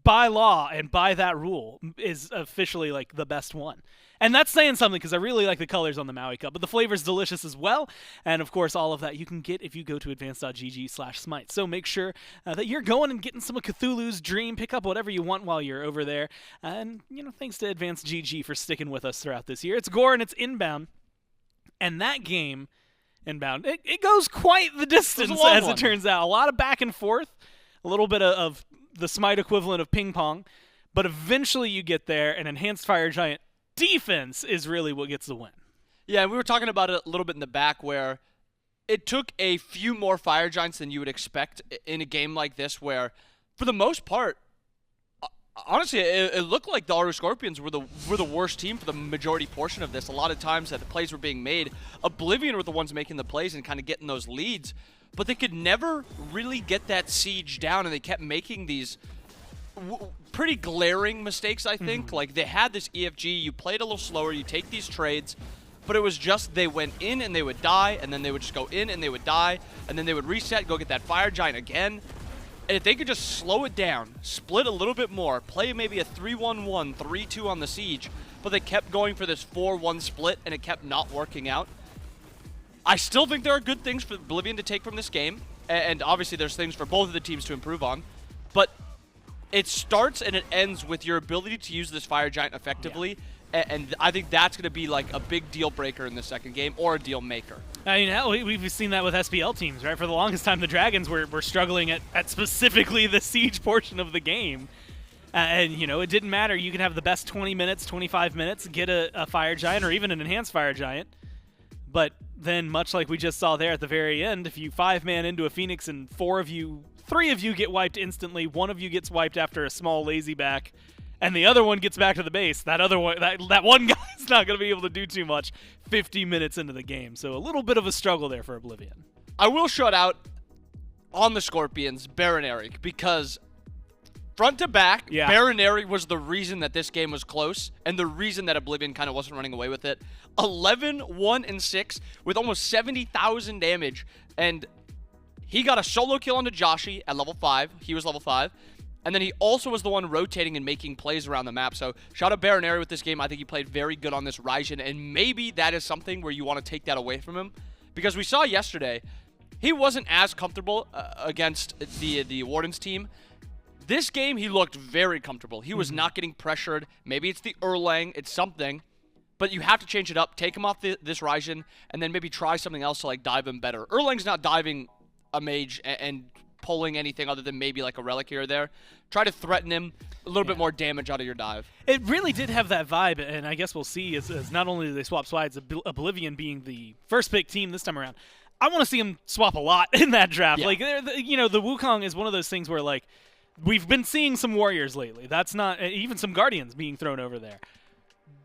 by law and by that rule, is officially like the best one. And that's saying something because I really like the colors on the Maui Cup, but the flavor's delicious as well. And of course, all of that you can get if you go to advanced.gg/smite. So make sure that you're going and getting some of Cthulhu's Dream. Pick up whatever you want while you're over there. And, thanks to Advanced GG for sticking with us throughout this year. It's Gore and it's Inbound. And that game, Inbound, it goes quite the distance as it turns out. A lot of back and forth, a little bit of the Smite equivalent of ping pong, but eventually you get there, and Enhanced Fire Giant defense is really what gets the win.
Yeah, and we were talking about it a little bit in the back where it took a few more Fire Giants than you would expect in a game like this where, for the most part, honestly, it looked like the Aaru Scorpions were the worst team for the majority portion of this. A lot of times that the plays were being made, Oblivion were the ones making the plays and kind of getting those leads, but they could never really get that siege down, and they kept making these pretty glaring mistakes, I think. Like, they had this EFG, you played a little slower, you take these trades, but it was just they went in and they would die, and then they would just go in and they would die, and then they would reset, go get that Fire Giant again. And if they could just slow it down, split a little bit more, play maybe a 3-1-1, 3-2 on the siege, but they kept going for this 4-1 split, and it kept not working out. I still think there are good things for Oblivion to take from this game, and obviously there's things for both of the teams to improve on, but it starts and it ends with your ability to use this Fire Giant effectively, and I think that's going to be like a big deal breaker in the second game, or a deal maker.
I mean, hell, we've seen that with SPL teams, right? For the longest time, the Dragons were struggling at specifically the siege portion of the game. And, it didn't matter. You can have the best 20 minutes, 25 minutes, get a Fire Giant or even an Enhanced Fire Giant. But then, much like we just saw there at the very end, if you 5-man into a Phoenix and 3 of you get wiped instantly, 1 of you gets wiped after a small lazy back, and the other one gets back to the base, that one guy's not going to be able to do too much 50 minutes into the game. So a little bit of a struggle there for Oblivion.
I will shout out on the Scorpions, Bayroneri, because front to back, Bayroneri was the reason that this game was close, and the reason that Oblivion kind of wasn't running away with it. 11, 1, and 6 with almost 70,000 damage, and he got a solo kill onto Joshy at level 5. He was level 5. And then he also was the one rotating and making plays around the map. So shout out Bayroneri with this game. I think he played very good on this Raijin, and maybe that is something where you want to take that away from him. Because we saw yesterday, he wasn't as comfortable against the Warden's team. This game, he looked very comfortable. He was not getting pressured. Maybe it's the Erlang, it's something. But you have to change it up. Take him off this Raijin, and then maybe try something else to like dive him better. Erlang's not diving a mage and pulling anything other than maybe like a relic here or there. Try to threaten him, a little bit more damage out of your dive.
It really did have that vibe, and I guess we'll see as not only do they swap sides, Oblivion being the first pick team this time around, I want to see him swap a lot in that draft.
Yeah.
Like, you know, the Wukong is one of those things where, like, we've been seeing some Warriors lately. That's not, even some Guardians being thrown over there.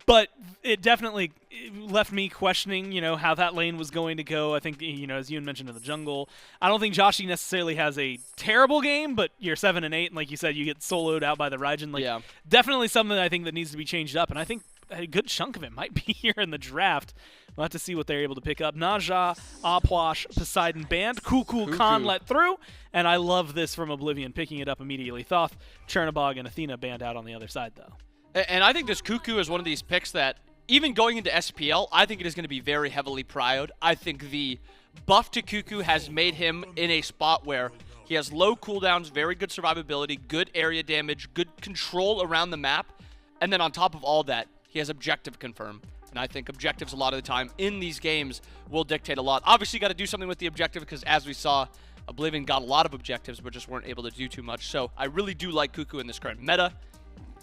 But it definitely left me questioning, you know, how that lane was going to go. I think, you know, as you mentioned in the jungle, I don't think Joshy necessarily has a terrible game, but you're 7 and 8, and like you said, you get soloed out by the Raijin. Like, definitely something I think that needs to be changed up, and I think a good chunk of it might be here in the draft. We'll have to see what they're able to pick up. Naja, Apwash, Poseidon banned, Kukulkan let through, and I love this from Oblivion, picking it up immediately. Thoth, Chernobog, and Athena banned out on the other side, though.
And I think this Cuckoo is one of these picks that, even going into SPL, I think it is going to be very heavily prioed. I think the buff to Cuckoo has made him in a spot where he has low cooldowns, very good survivability, good area damage, good control around the map, and then on top of all that, he has objective confirm. And I think objectives a lot of the time in these games will dictate a lot. Obviously, you got to do something with the objective because, as we saw, Oblivion got a lot of objectives but just weren't able to do too much. So I really do like Cuckoo in this current meta.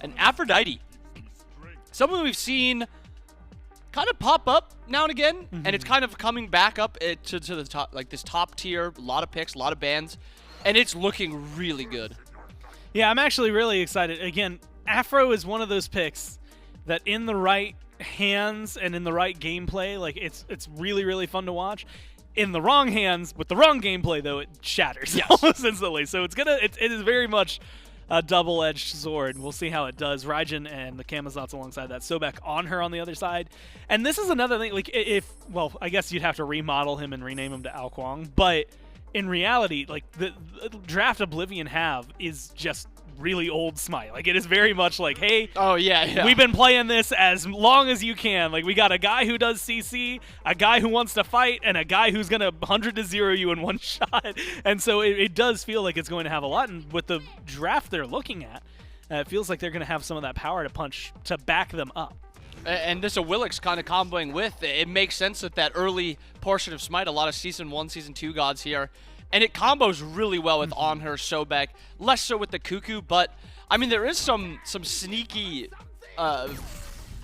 And Aphrodite, someone we've seen kind of pop up now and again, and it's kind of coming back up to the top, like this top tier, a lot of picks, a lot of bans, and it's looking really good.
Yeah, I'm actually really excited. Again, Afro is one of those picks that in the right hands and in the right gameplay, like it's really, really fun to watch. In the wrong hands, with the wrong gameplay, though, it shatters almost instantly. So it is very much a double-edged sword. We'll see how it does. Raijin and the Camazotz alongside that. Sobek on her on the other side. And this is another thing, like, well, I guess you'd have to remodel him and rename him to Wukong, but in reality, like, the draft Oblivion have is just really old SMITE. Like, it is very much like, hey, we've been playing this as long as you can. Like, we got a guy who does CC, a guy who wants to fight, and a guy who's going to 100-0 you in one shot. And so it does feel like it's going to have a lot. And with the draft they're looking at, it feels like they're going to have some of that power to punch to back them up.
And this Awilix kind of comboing with, it makes sense that early portion of SMITE, a lot of Season 1, Season 2 gods here. And it combos really well with Anhur, Sobek, less so with the Cuckoo, but I mean there is some sneaky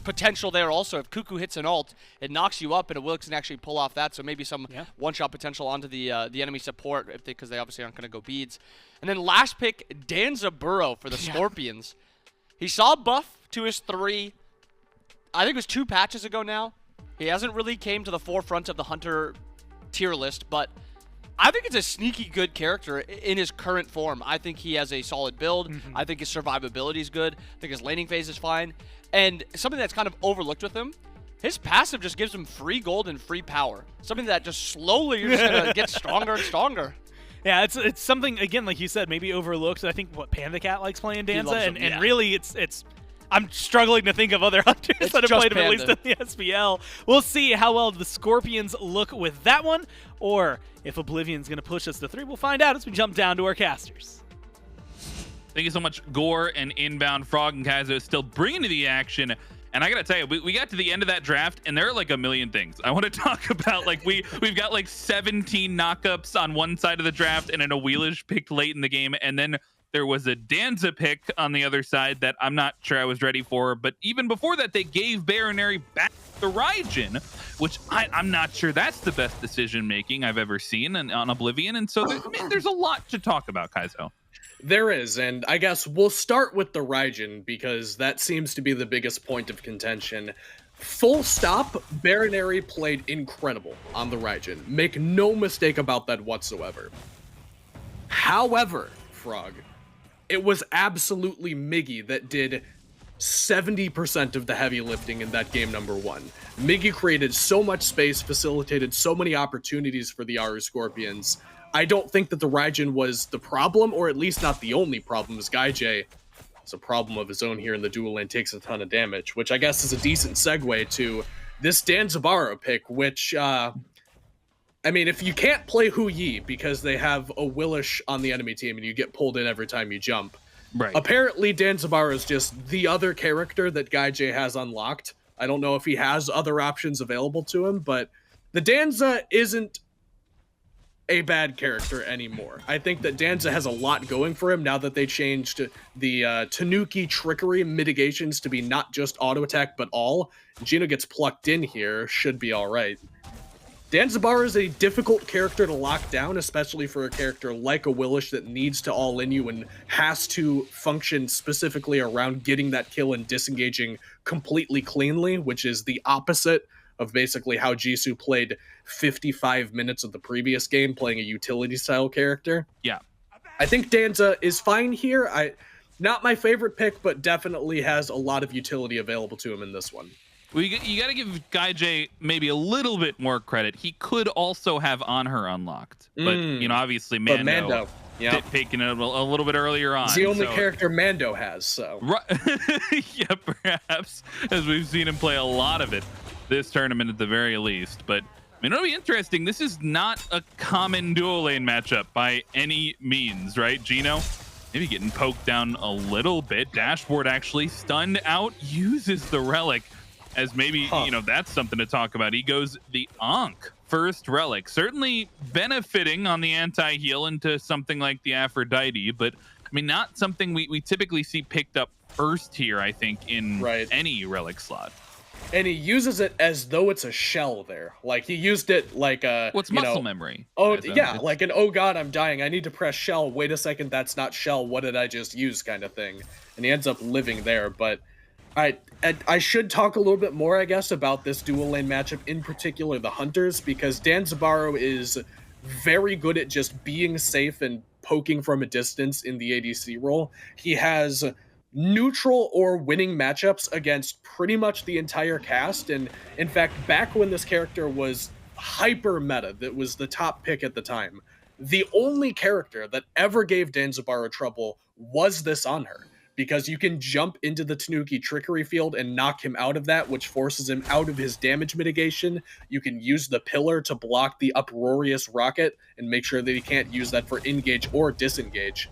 potential there also. If Cuckoo hits an ult, it knocks you up and Awilix can actually pull off that, so maybe some one-shot potential onto the enemy support because they obviously aren't going to go beads. And then last pick, Danzaburou for the Scorpions. He saw a buff to his 3, I think it was 2 patches ago now. He hasn't really came to the forefront of the Hunter tier list, but I think it's a sneaky good character in his current form. I think he has a solid build. I think his survivability is good. I think his laning phase is fine. And something that's kind of overlooked with him, his passive just gives him free gold and free power. Something that just slowly you're just going to get stronger and stronger.
Yeah, it's something, again, like you said, maybe overlooked. I think, Panda Cat likes playing Danza, and really it's I'm struggling to think of other hunters that have played him, at least in the SPL. We'll see how well the Scorpions look with that one, or if Oblivion's going to push us to 3. We'll find out as we jump down to our casters.
Thank you so much, Gore and Inbound. Frog and Kaizo still bringing to the action. And I got to tell you, we got to the end of that draft, and there are like a million things I want to talk about. Like, we've got like 17 knockups on one side of the draft and an Awilix picked late in the game, and then there was a Danza pick on the other side that I'm not sure I was ready for. But even before that, they gave Bayroneri back the Raijin, which I'm not sure that's the best decision-making I've ever seen on Oblivion. And so there's a lot to talk about, Kaizo.
There is, and I guess we'll start with the Raijin because that seems to be the biggest point of contention. Full stop, Bayroneri played incredible on the Raijin. Make no mistake about that whatsoever. However, Frog, it was absolutely Migiiiiii that did 70% of the heavy lifting in that game number 1. Migiiiiii created so much space, facilitated so many opportunities for the Aaru Scorpions. I don't think that the Raijin was the problem, or at least not the only problem, as GuyJ has a problem of his own here in the dual lane, takes a ton of damage, which I guess is a decent segue to this Danzaburou pick, which, I mean, if you can't play HuYi because they have Awilix on the enemy team and you get pulled in every time you jump,
Right.
Apparently, Danzaburou is just the other character that GuyJ has unlocked. I don't know if he has other options available to him, but the Danza isn't a bad character anymore. I think that Danza has a lot going for him now that they changed the Tanuki trickery mitigations to be not just auto attack, but all. Gino gets plucked in here, should be all right. Danzaburou is a difficult character to lock down, especially for a character like Awilix that needs to all-in you and has to function specifically around getting that kill and disengaging completely cleanly, which is the opposite of basically how Jisoo played 55 minutes of the previous game, playing a utility-style character.
Yeah.
I think Danza is fine here. Not my favorite pick, but definitely has a lot of utility available to him in this one.
Well, you got to give GuyJ maybe a little bit more credit. He could also have Anhur unlocked, but obviously Mando
yeah,
taking it a little bit earlier on.
It's the only character Mando has, so
yeah, perhaps, as we've seen him play a lot of it this tournament at the very least. But I mean, it'll be interesting. This is not a common dual lane matchup by any means, right, Gino? Maybe getting poked down a little bit. Dashboardzd actually stunned out, uses the relic. As maybe, that's something to talk about. He goes the Ankh first relic. Certainly benefiting on the anti-heal into something like the Aphrodite, but I mean, not something we typically see picked up first here, I think, in any relic slot.
And he uses it as though it's a shell there. Like, he used it like a...
What's muscle memory?
Oh, yeah, like an, oh god, I'm dying. I need to press shell. Wait a second, that's not shell. What did I just use kind of thing? And he ends up living there, but... I should talk a little bit more, I guess, about this dual lane matchup, in particular the Hunters, because Danzaburou is very good at just being safe and poking from a distance in the ADC role. He has neutral or winning matchups against pretty much the entire cast, and in fact, back when this character was hyper meta, that was the top pick at the time, the only character that ever gave Danzaburou trouble was this Anhur. Because you can jump into the Tanuki trickery field and knock him out of that, which forces him out of his damage mitigation. You can use the pillar to block the uproarious rocket and make sure that he can't use that for engage or disengage.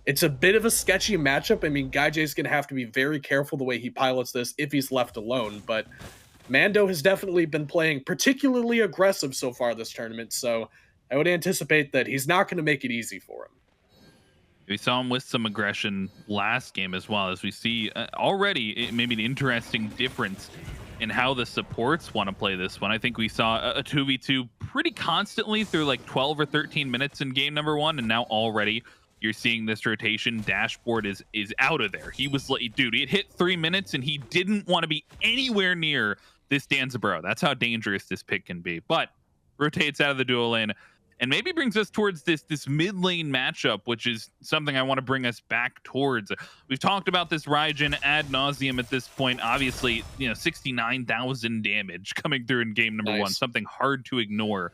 It's a bit of a sketchy matchup. I mean, GuyJ's going to have to be very careful the way he pilots this if he's left alone, but Mando has definitely been playing particularly aggressive so far this tournament, so I would anticipate that he's not going to make it easy for him.
We saw him with some aggression last game as well, as we see already maybe an interesting difference in how the supports want to play this one. I think we saw a 2v2 pretty constantly through like 12 or 13 minutes in game number one, and now already you're seeing this rotation. Dashboardzd is out of there. He was like, dude, it hit 3 minutes and he didn't want to be anywhere near this Danzaburou. That's how dangerous this pick can be. But rotates out of the dual lane. And maybe brings us towards this mid lane matchup, which is something I want to bring us back towards. We've talked about this Raijin ad nauseum at this point. Obviously, 69,000 damage coming through in game number one. Something hard to ignore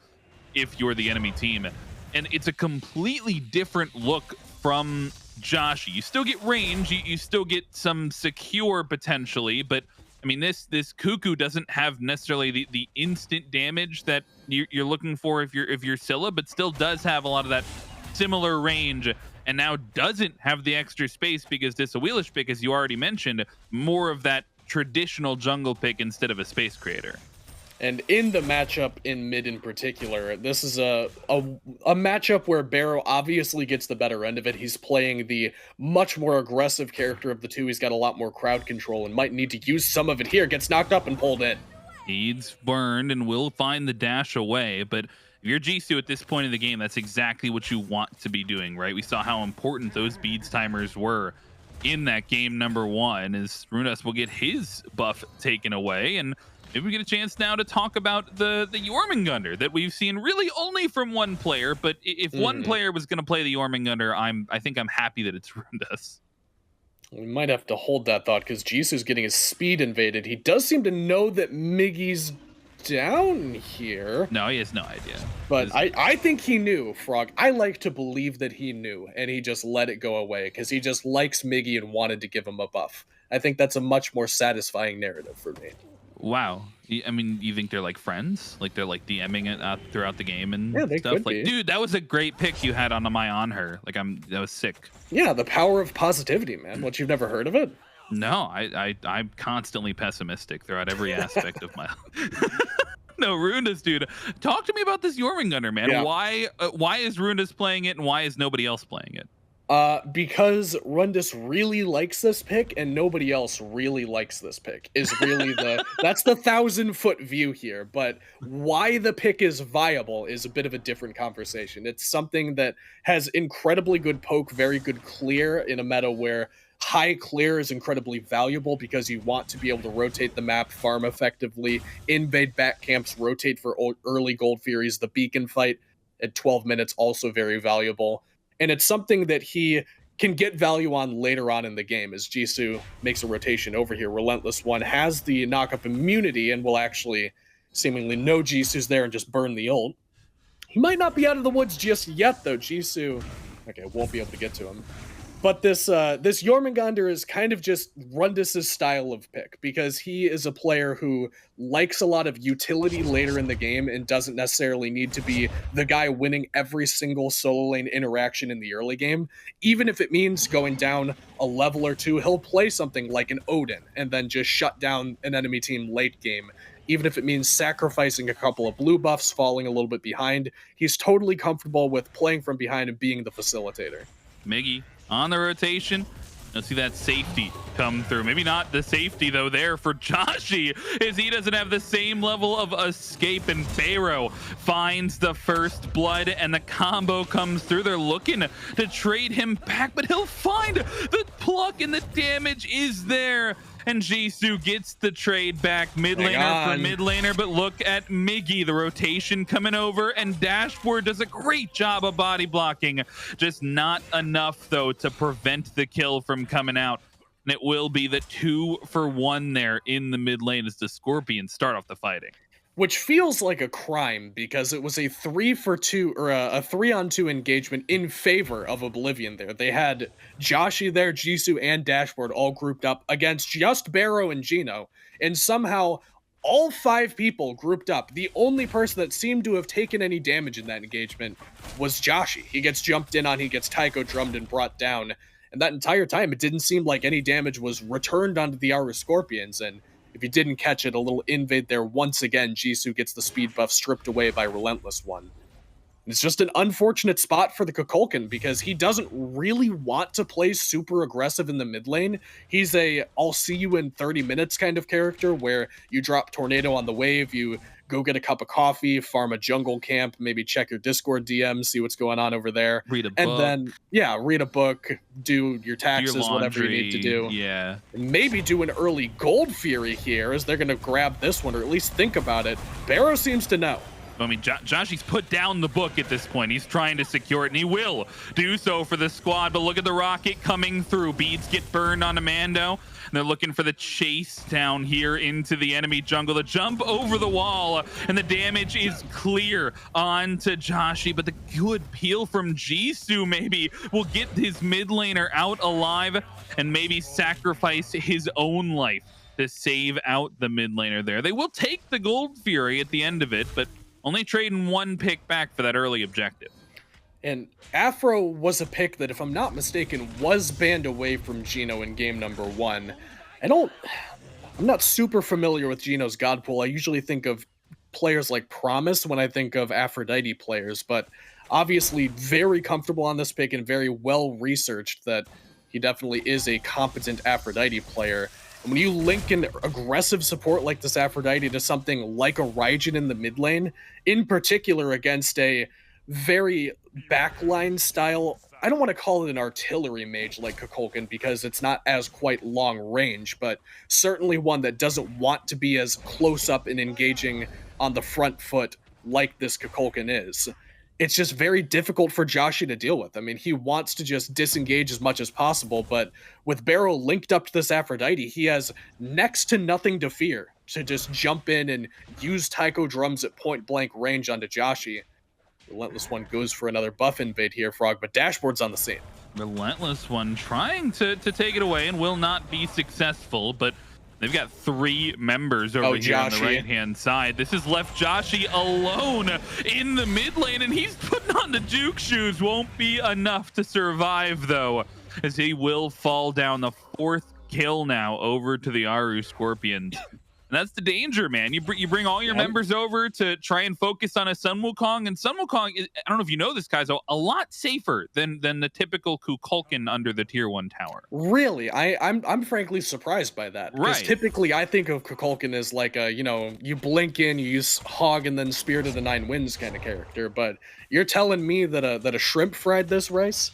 if you're the enemy team. And it's a completely different look from Joshy. You still get range, you still get some secure potentially, but I mean, this Cuckoo doesn't have necessarily the instant damage that you're looking for if you're Scylla, but still does have a lot of that similar range, and now doesn't have the extra space because this Awilix pick, as you already mentioned, more of that traditional jungle pick instead of a space creator.
And in the matchup in mid in particular, this is a matchup where Barrow obviously gets the better end of it. He's playing the much more aggressive character of the two. He's got a lot more crowd control and might need to use some of it here. Gets knocked up and pulled in.
Needs burned and will find the dash away. But if you're Jisoo at this point in the game, that's exactly what you want to be doing, right? We saw how important those beads timers were in that game number one, as Rundas will get his buff taken away. And maybe we get a chance now to talk about the Jormungandr that we've seen really only from one player. But if one player was going to play the Jormungandr, I think I'm happy that it's Rundas.
We might have to hold that thought because Jisoo's getting his speed invaded. He does seem to know that Migiiiii's down here.
No, he has no idea.
But I think he knew, Frog. I like to believe that he knew, and he just let it go away because he just likes Migiiiiii and wanted to give him a buff. I think that's a much more satisfying narrative for me.
Wow. I mean, you think they're like friends? Like they're like DMing it throughout the game and
Yeah, they
stuff?
could
Like,
be.
dude, that was a great pick you had on my Anhur. Like, that was sick.
Yeah, the power of positivity, man. What, you've never heard of it?
No, I'm constantly pessimistic throughout every aspect of my No, Rundas, dude. Talk to me about this Jormungandr, man.
Yeah.
Why is Rundas playing it and why is nobody else playing it?
Because Rundas really likes this pick and nobody else really likes this pick is really that's the 1,000-foot view here. But why the pick is viable is a bit of a different conversation. It's something that has incredibly good poke, very good clear in a meta where high clear is incredibly valuable because you want to be able to rotate the map, farm effectively, invade back camps, rotate for early gold furies. The beacon fight at 12 minutes also very valuable. And it's something that he can get value on later on in the game as Jisoo makes a rotation over here. RelentlessOne has the knock-up immunity and will actually seemingly know Jisoo's there and just burn the ult. He might not be out of the woods just yet, though. Jisoo, okay, won't be able to get to him. But this Jormungandr is kind of just Rundas' style of pick because he is a player who likes a lot of utility later in the game and doesn't necessarily need to be the guy winning every single solo lane interaction in the early game. Even if it means going down a level or two, he'll play something like an Odin and then just shut down an enemy team late game. Even if it means sacrificing a couple of blue buffs, falling a little bit behind, he's totally comfortable with playing from behind and being the facilitator.
Migiiiiii on the rotation. You'll see that safety come through. Maybe not the safety, though, there for Joshy, as he doesn't have the same level of escape, and Bayro finds the first blood, and the combo comes through. They're looking to trade him back, but he'll find the pluck, and the damage is there. And Jisoo gets the trade back, mid laner for mid laner, but look at Migiiiiii, the rotation coming over, and Dashboardzd does a great job of body blocking. Just not enough, though, to prevent the kill from coming out. And it will be the 2-for-1 there in the mid lane as the Scorpions start off the fighting.
Which feels like a crime because it was a 3-for-2 or a 3-on-2 engagement in favor of Oblivion there. They had Joshy there, Jisoo, and Dashboardzd all grouped up against just Barrow and Geno. And somehow all 5 people grouped up. The only person that seemed to have taken any damage in that engagement was Joshy. He gets jumped in on, he gets taiko drummed and brought down. And that entire time, it didn't seem like any damage was returned onto the Aaru Scorpions. And if you didn't catch it, a little invade there once again. Jisoo gets the speed buff stripped away by RelentlessOne. It's just an unfortunate spot for the Kukulkan because he doesn't really want to play super aggressive in the mid lane. He's a I'll see you in 30 minutes kind of character where you drop Tornado on the wave, you go get a cup of coffee, farm a jungle camp, maybe check your Discord DM, see what's going on over there.
Read a book.
And then, yeah, read a book, do your taxes,
your
whatever you need to do.
Yeah.
And maybe do an early gold fury here as they're going to grab this one, or at least think about it. Barrow seems to know.
I mean, Joshy's put down the book at this point. He's trying to secure it, and he will do so for the squad. But look at the rocket coming through. Beads get burned on Mando. And they're looking for the chase down here into the enemy jungle. The jump over the wall, and the damage is clear onto Joshy. But the good peel from Jisoo maybe will get his mid laner out alive and maybe sacrifice his own life to save out the mid laner there. They will take the Gold Fury at the end of it, but only trading 1 pick back for that early objective.
And Afro was a pick that, if I'm not mistaken, was banned away from Geno in game number 1. I'm not super familiar with Geno's god pool. I usually think of players like Promise when I think of Aphrodite players, but obviously very comfortable on this pick and very well researched that he definitely is a competent Aphrodite player. And when you link an aggressive support like this Aphrodite to something like a Raijin in the mid lane, in particular against a very backline style, I don't want to call it an artillery mage like Kukulkan because it's not as quite long range, but certainly one that doesn't want to be as close up and engaging on the front foot like this Kukulkan is. It's just very difficult for Joshy to deal with. I mean, he wants to just disengage as much as possible, but with Barrow linked up to this Aphrodite, he has next to nothing to fear to just jump in and use taiko drums at point blank range onto Joshy. RelentlessOne goes for another buff invade here, Frog, but Dashboardz's on the scene.
RelentlessOne trying to take it away and will not be successful, but They've got 3 members over here on the
Joshy.
right-hand side. This has left Joshy alone in the mid lane, and he's putting on the juke shoes. Won't be enough to survive, though, as he will fall down. The 4th kill now over to the Aaru Scorpions. And that's the danger, man. You bring all your members over to try and focus on a Sun Wukong, and Sun Wukong is, I don't know if you know this, guys, a lot safer than the typical Kukulkan under the tier 1 tower.
Really, I'm frankly surprised by that. Because
Right.
typically I think of Kukulkan as like a, you know, you blink in, you use Hog, and then Spirit of the 9 Winds kind of character. But you're telling me that a shrimp fried this rice?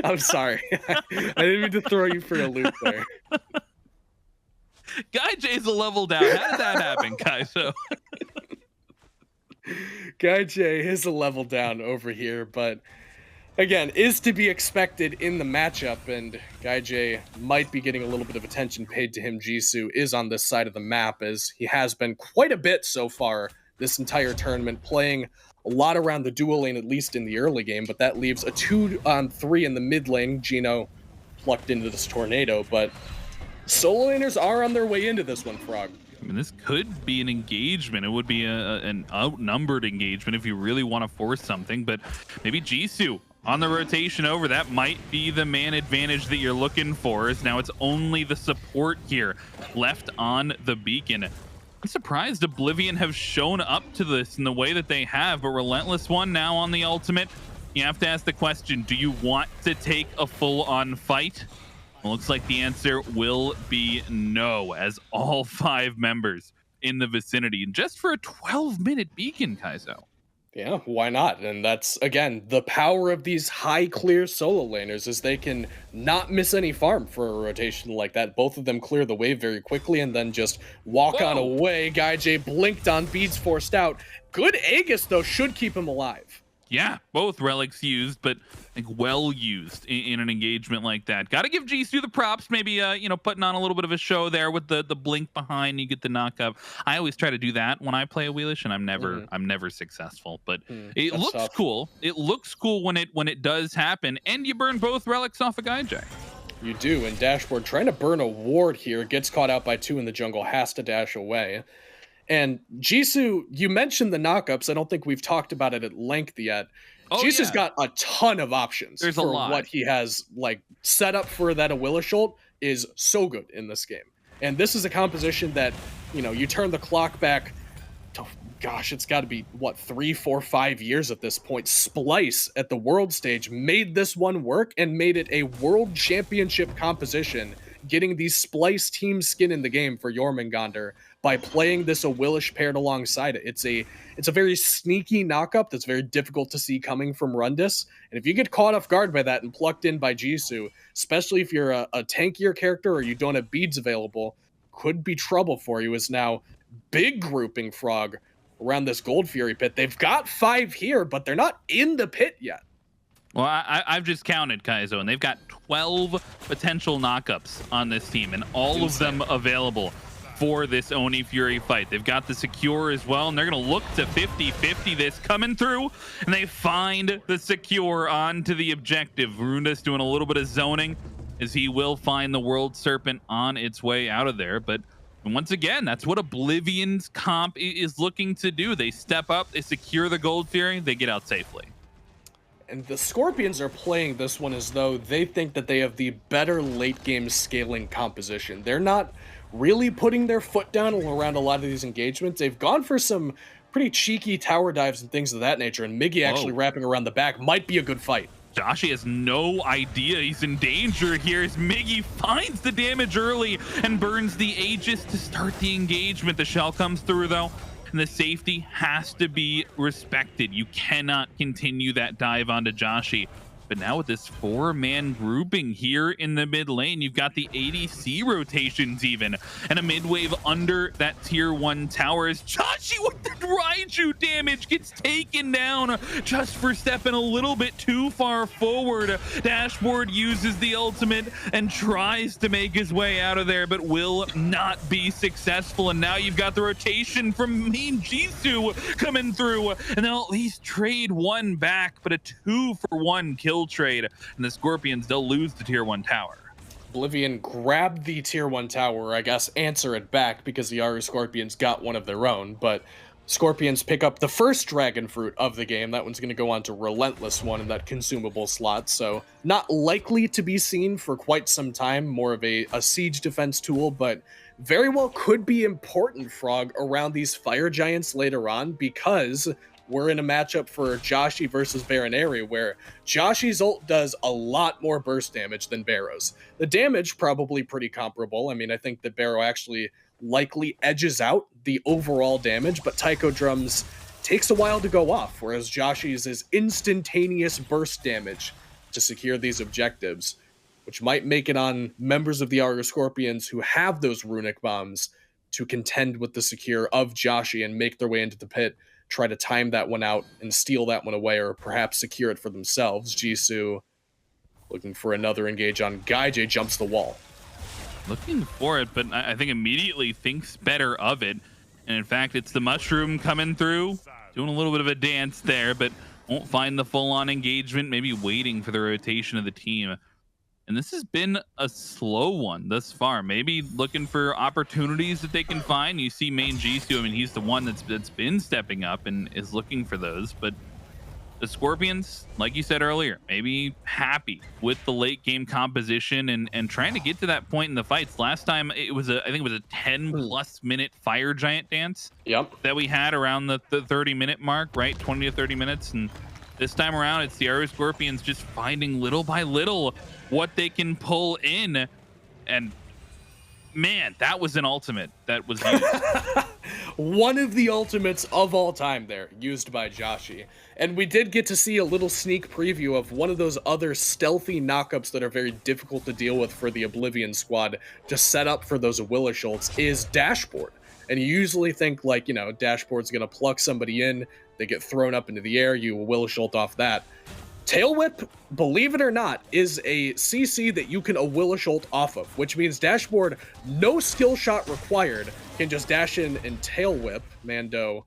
I'm sorry. I didn't mean to throw you for a loop there.
GuyJ's a level down. How did that happen, Kaizo?
GuyJ is a level down over here, but again, is to be expected in the matchup, and GuyJ might be getting a little bit of attention paid to him. Jisoo is on this side of the map, as he has been quite a bit so far this entire tournament, playing a lot around the dual lane, at least in the early game, but that leaves a 2-on-3 in the mid lane. Geno plucked into this tornado, but solo laners are on their way into this one, Frog.
I mean, this could be an engagement. It would be an outnumbered engagement if you really want to force something, but maybe Jisoo on the rotation over. That might be the man advantage that you're looking for, as now it's only the support here left on the beacon. I'm surprised Oblivion have shown up to this in the way that they have, but RelentlessOne now on the ultimate. You have to ask the question, do you want to take a full-on fight? Well, looks like the answer will be no, as all 5 members in the vicinity, and just for a 12-minute beacon, Kaizo.
Yeah, why not? And that's, again, the power of these high clear solo laners, is they can not miss any farm for a rotation like that. Both of them clear the wave very quickly and then just walk on away. GuyJ blinked on, beads forced out. Good Aegis, though, should keep him alive.
Yeah, both relics used, but like well used in an engagement like that. Got to give Jisoo the props. Maybe you know, putting on a little bit of a show there with the blink behind. You get the knock up. I always try to do that when I play Awilix, and I'm never successful. But it looks
tough.
cool. It looks cool when it does happen, and you burn both relics off a GuyJ.
You do, and Dashboardzd trying to burn a ward here, gets caught out by 2 in the jungle, has to dash away. And Jisoo, you mentioned the knockups. I don't think we've talked about it at length yet. Jisoo's got a ton of options.
There's
for
a lot.
What he has like set up for that Awilix ult is so good in this game. And this is a composition that, you know, you turn the clock back to, gosh, it's got to be, what, 3, 4, 5 years at this point. Splice at the world stage made this one work and made it a world championship composition, getting the Splice team skin in the game for Jormungandr by playing this Awilix paired alongside it. It's a very sneaky knockup that's very difficult to see coming from Rundas. And if you get caught off guard by that and plucked in by Jisoo, especially if you're a tankier character or you don't have beads available, could be trouble for you. Is now big grouping, Frog, around this Gold Fury pit. They've got 5 here, but they're not in the pit yet.
Well, I've just counted, Kaizo, and they've got 12 potential knockups on this team, and all of them available for this Oni Fury fight. They've got the secure as well, and they're going to look to 50-50 this coming through, and they find the secure onto the objective. Rundas doing a little bit of zoning, as he will find the World Serpent on its way out of there, but once again, that's what Oblivion's comp is looking to do. They step up, they secure the Gold Fury, they get out safely.
And the Scorpions are playing this one as though they think that they have the better late game scaling composition. They're not really putting their foot down around a lot of these engagements. They've gone for some pretty cheeky tower dives and things of that nature, and Migiiiiii actually wrapping around the back might be a good fight.
Joshy has no idea he's in danger here as Migiiiiii finds the damage early and burns the Aegis to start the engagement. The shell comes through though, and the safety has to be respected. You cannot continue that dive onto Joshy. But now with this 4-man grouping here in the mid lane, you've got the ADC rotations even, and a mid wave under that tier 1 tower as Joshy with the Raijin damage gets taken down just for stepping a little bit too far forward. Dashboardzd uses the ultimate and tries to make his way out of there, but will not be successful. And now you've got the rotation from MainJisoo coming through, and they'll at least trade 1 back, but a 2-for-1 kill kill trade, and the Scorpions, they'll lose the tier 1 tower.
Oblivion grabbed the tier 1 tower, I guess answer it back because the Aaru Scorpions got one of their own, but Scorpions pick up the first dragon fruit of the game. That one's going to go on to RelentlessOne in that consumable slot, so not likely to be seen for quite some time, more of a siege defense tool, but very well could be important, Frog, around these fire giants later on, because we're in a matchup for Joshy versus Bayroneri, where Joshy's ult does a lot more burst damage than Barrow's. The damage probably pretty comparable. I mean, I think that Barrow actually likely edges out the overall damage, but Taiko Drums takes a while to go off, whereas Joshy's is instantaneous burst damage to secure these objectives, which might make it on members of the Aaru Scorpions who have those runic bombs to contend with the secure of Joshy and make their way into the pit, try to time that one out and steal that one away, or perhaps secure it for themselves. Jisoo looking for another engage on GuyJ, jumps the wall.
Looking for it, but I think immediately thinks better of it. And in fact, it's the mushroom coming through, doing a little bit of a dance there, but won't find the full-on engagement, maybe waiting for the rotation of the team. And this has been a slow one thus far. Maybe looking for opportunities that they can find. You see MainJisoo, I mean, he's the one that's been stepping up and is looking for those. But the Scorpions, like you said earlier, maybe happy with the late game composition and trying to get to that point in the fights. Last time it was I think it was a 10+ minute fire giant dance that we had around the 30-minute mark, right? 20 to 30 minutes. And this time around, it's the Aaru Scorpions just finding little by little what they can pull in. And man, that was an ultimate that was used.
One of the ultimates of all time there, used by Joshy. And we did get to see a little sneak preview of one of those other stealthy knockups that are very difficult to deal with for the Oblivion squad to set up for those Awilix is Dashboard. And you usually think, like, you know, Dashboard's going to pluck somebody in, they get thrown up into the air, you Awilix off that. Tail Whip, believe it or not, is a CC that you can Awilix off of, which means Dashboard, no skill shot required, can just dash in and Tail Whip. Mando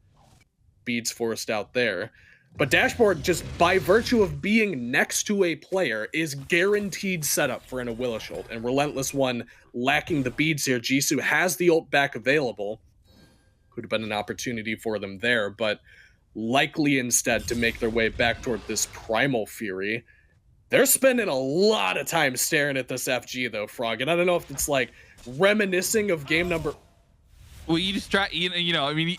beads forced out there. But Dashboard, just by virtue of being next to a player, is guaranteed setup for an Awilix ult. And RelentlessOne lacking the beads here. Jisoo has the ult back available. Could have been an opportunity for them there, but likely instead to make their way back toward this Primal Fury. They're spending a lot of time staring at this FG though, Frog, and I don't know if it's like reminiscing of game number...
Well, you just try, you know, I mean,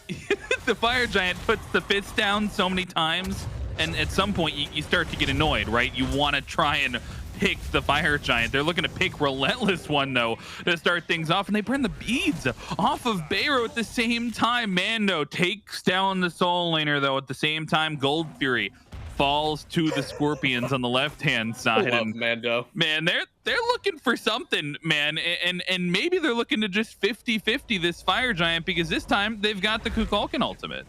the fire giant puts the fist down so many times, and at some point you start to get annoyed, right? You want to try and pick the fire giant. They're looking to pick RelentlessOne though to start things off, and they burn the beads off of Bayro at the same time. Mando takes down the soul laner though at the same time. Gold Fury falls to the Scorpions on the left-hand side.
And Mando,
man, they're looking for something, man, and maybe they're looking to just 50-50 this fire giant, because this time they've got the Kukulkan ultimate.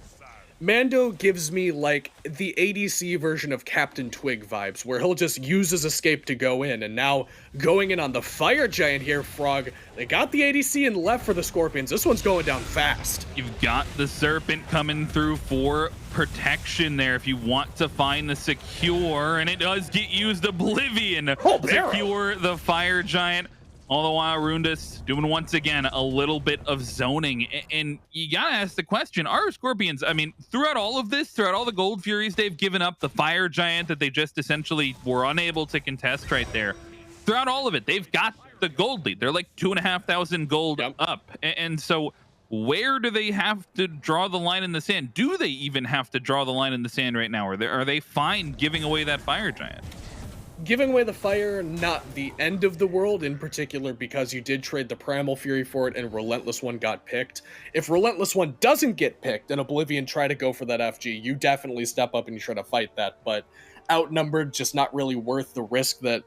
Mando gives me like the ADC version of Captain Twig vibes, where he'll just use his escape to go in, and now going in on the fire giant here, Frog, they got the ADC and left for the Scorpions. This one's going down fast.
You've got the Serpent coming through for protection there if you want to find the secure, and it does get used. Oblivion secure the fire giant. All the while, Rundas doing once again a little bit of zoning. And you gotta ask the question, Aaru Scorpions, I mean, throughout all of this, throughout all the Gold Furies they've given up, the fire giant that they just essentially were unable to contest right there, throughout all of it, they've got the gold lead. They're like 2,500 gold up. And so where do they have to draw the line in the sand? Do they even have to draw the line in the sand right now? Are they fine giving away that fire giant?
Giving away the fire, not the end of the world, in particular because you did trade the Primal Fury for it and RelentlessOne got picked. If RelentlessOne doesn't get picked and Oblivion try to go for that FG, you definitely step up and you try to fight that, but outnumbered, just not really worth the risk that,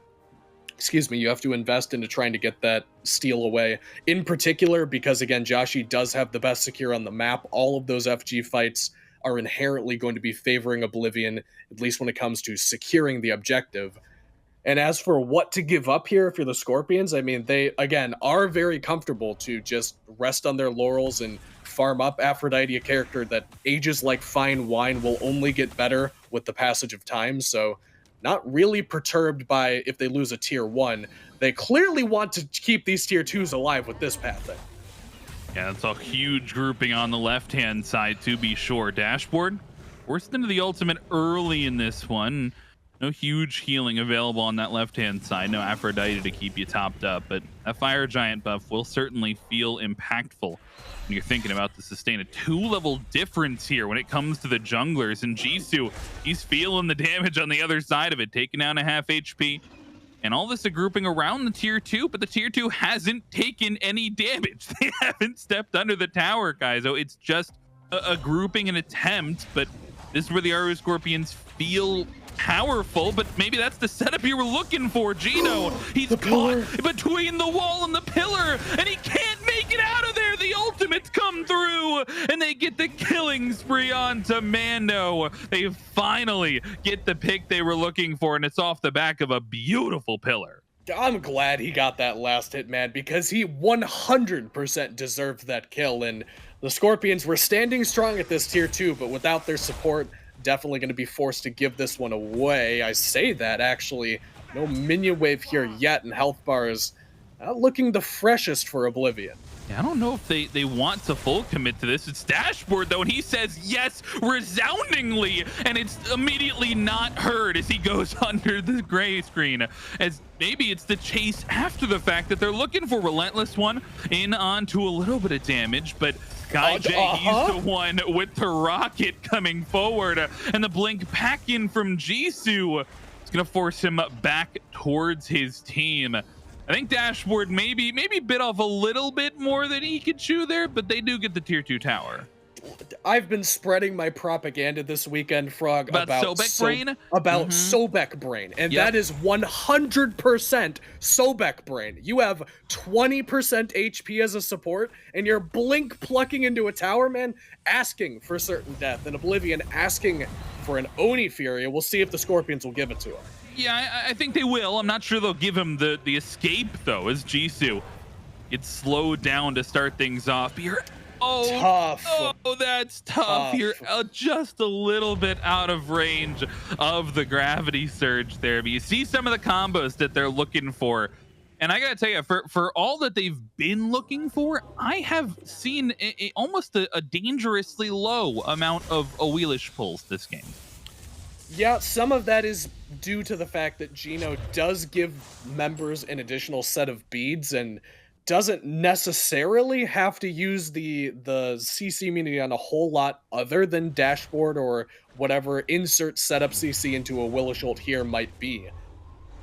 you have to invest into trying to get that steal away. In particular, because again, Joshy does have the best secure on the map, all of those FG fights are inherently going to be favoring Oblivion, at least when it comes to securing the objective. And as for what to give up here if you're the Scorpions, I mean, they, again, are very comfortable to just rest on their laurels and farm up Aphrodite, a character that ages like fine wine, will only get better with the passage of time. So not really perturbed by if they lose a tier 1. They clearly want to keep these tier 2s alive with this pathing.
Yeah, that's a huge grouping on the left-hand side, to be sure. Dashboard forced into the ultimate early in this one. No huge healing available on that left-hand side. No Aphrodite to keep you topped up, but that Fire Giant buff will certainly feel impactful when you're thinking about the sustain. A 2-level difference here when it comes to the junglers, and MainJisoo, he's feeling the damage on the other side of it, taking down a half HP. And all this is grouping around the tier 2, but the tier 2 hasn't taken any damage. They haven't stepped under the tower, guys. So it's just a grouping, an attempt, but this is where the Aaru Scorpions feel powerful, but maybe that's the setup you were looking for. Geno, he's caught between the wall and the pillar, and he can't make it out of there. The ultimates come through, and they get the killing spree onto Mando. They finally get the pick they were looking for, and it's off the back of a beautiful pillar.
I'm glad he got that last hit, man, because he 100% deserved that kill, and the Scorpions were standing strong at this tier 2, but without their support, definitely going to be forced to give this one away. I say that, actually. No minion wave here yet, and health bar is not looking the freshest for Oblivion.
Yeah, I don't know if they want to full commit to this. It's Dashboard, though, and he says yes resoundingly, and it's immediately not heard as he goes under the gray screen, as maybe it's the chase after the fact that they're looking for RelentlessOne in onto a little bit of damage, but GuyJ, he's the one with the rocket coming forward, and the blink back in from MainJisoo. It's gonna force him back towards his team. I think Dashboard maybe bit off a little bit more than he could chew there, but they do get the tier 2 tower.
I've been spreading my propaganda this weekend, Frog, about
Sobek brain?
About Sobek brain, and that is 100% Sobek brain. You have 20% HP as a support, and you're blink plucking into a tower, man, asking for certain death, and Oblivion asking for an Oni Fury. We'll see if the Scorpions will give it to him.
Yeah, I think they will. I'm not sure they'll give him the escape, though, as MainJisoo gets slowed down to start things off. But you're
tough.
Oh, that's tough. You're just a little bit out of range of the gravity surge there. But you see some of the combos that they're looking for. And I gotta tell you, for all that they've been looking for, I have seen almost a dangerously low amount of Awilix pulls this game.
Yeah, some of that is due to the fact that Geno does give members an additional set of beads and doesn't necessarily have to use the CC immunity on a whole lot other than Dashboard or whatever insert setup CC into a Willish ult here might be.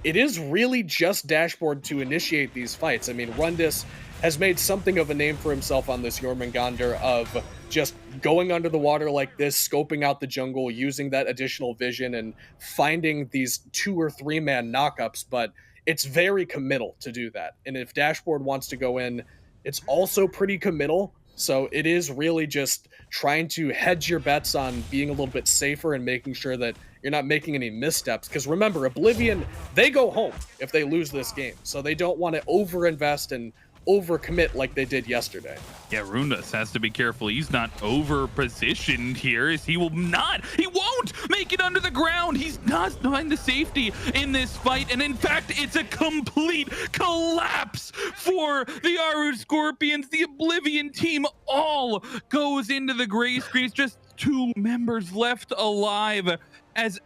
It is really just Dashboard to initiate these fights. I mean, Rundas has made something of a name for himself on this Jormungandr of just going under the water like this, scoping out the jungle, using that additional vision, and finding these 2 or 3 man knockups, but it's very committal to do that. And if Dashboard wants to go in, it's also pretty committal. So it is really just trying to hedge your bets on being a little bit safer and making sure that you're not making any missteps. Because remember, Oblivion, they go home if they lose this game. So they don't want to overinvest and overcommit like they did yesterday.
Yeah, Rundas has to be careful. He's not over positioned here, as he won't make it under the ground. He's not finding the safety in this fight, and in fact, it's a complete collapse for the Aaru Scorpions. The Oblivion team all goes into the gray screen. It's just 2 members left alive, as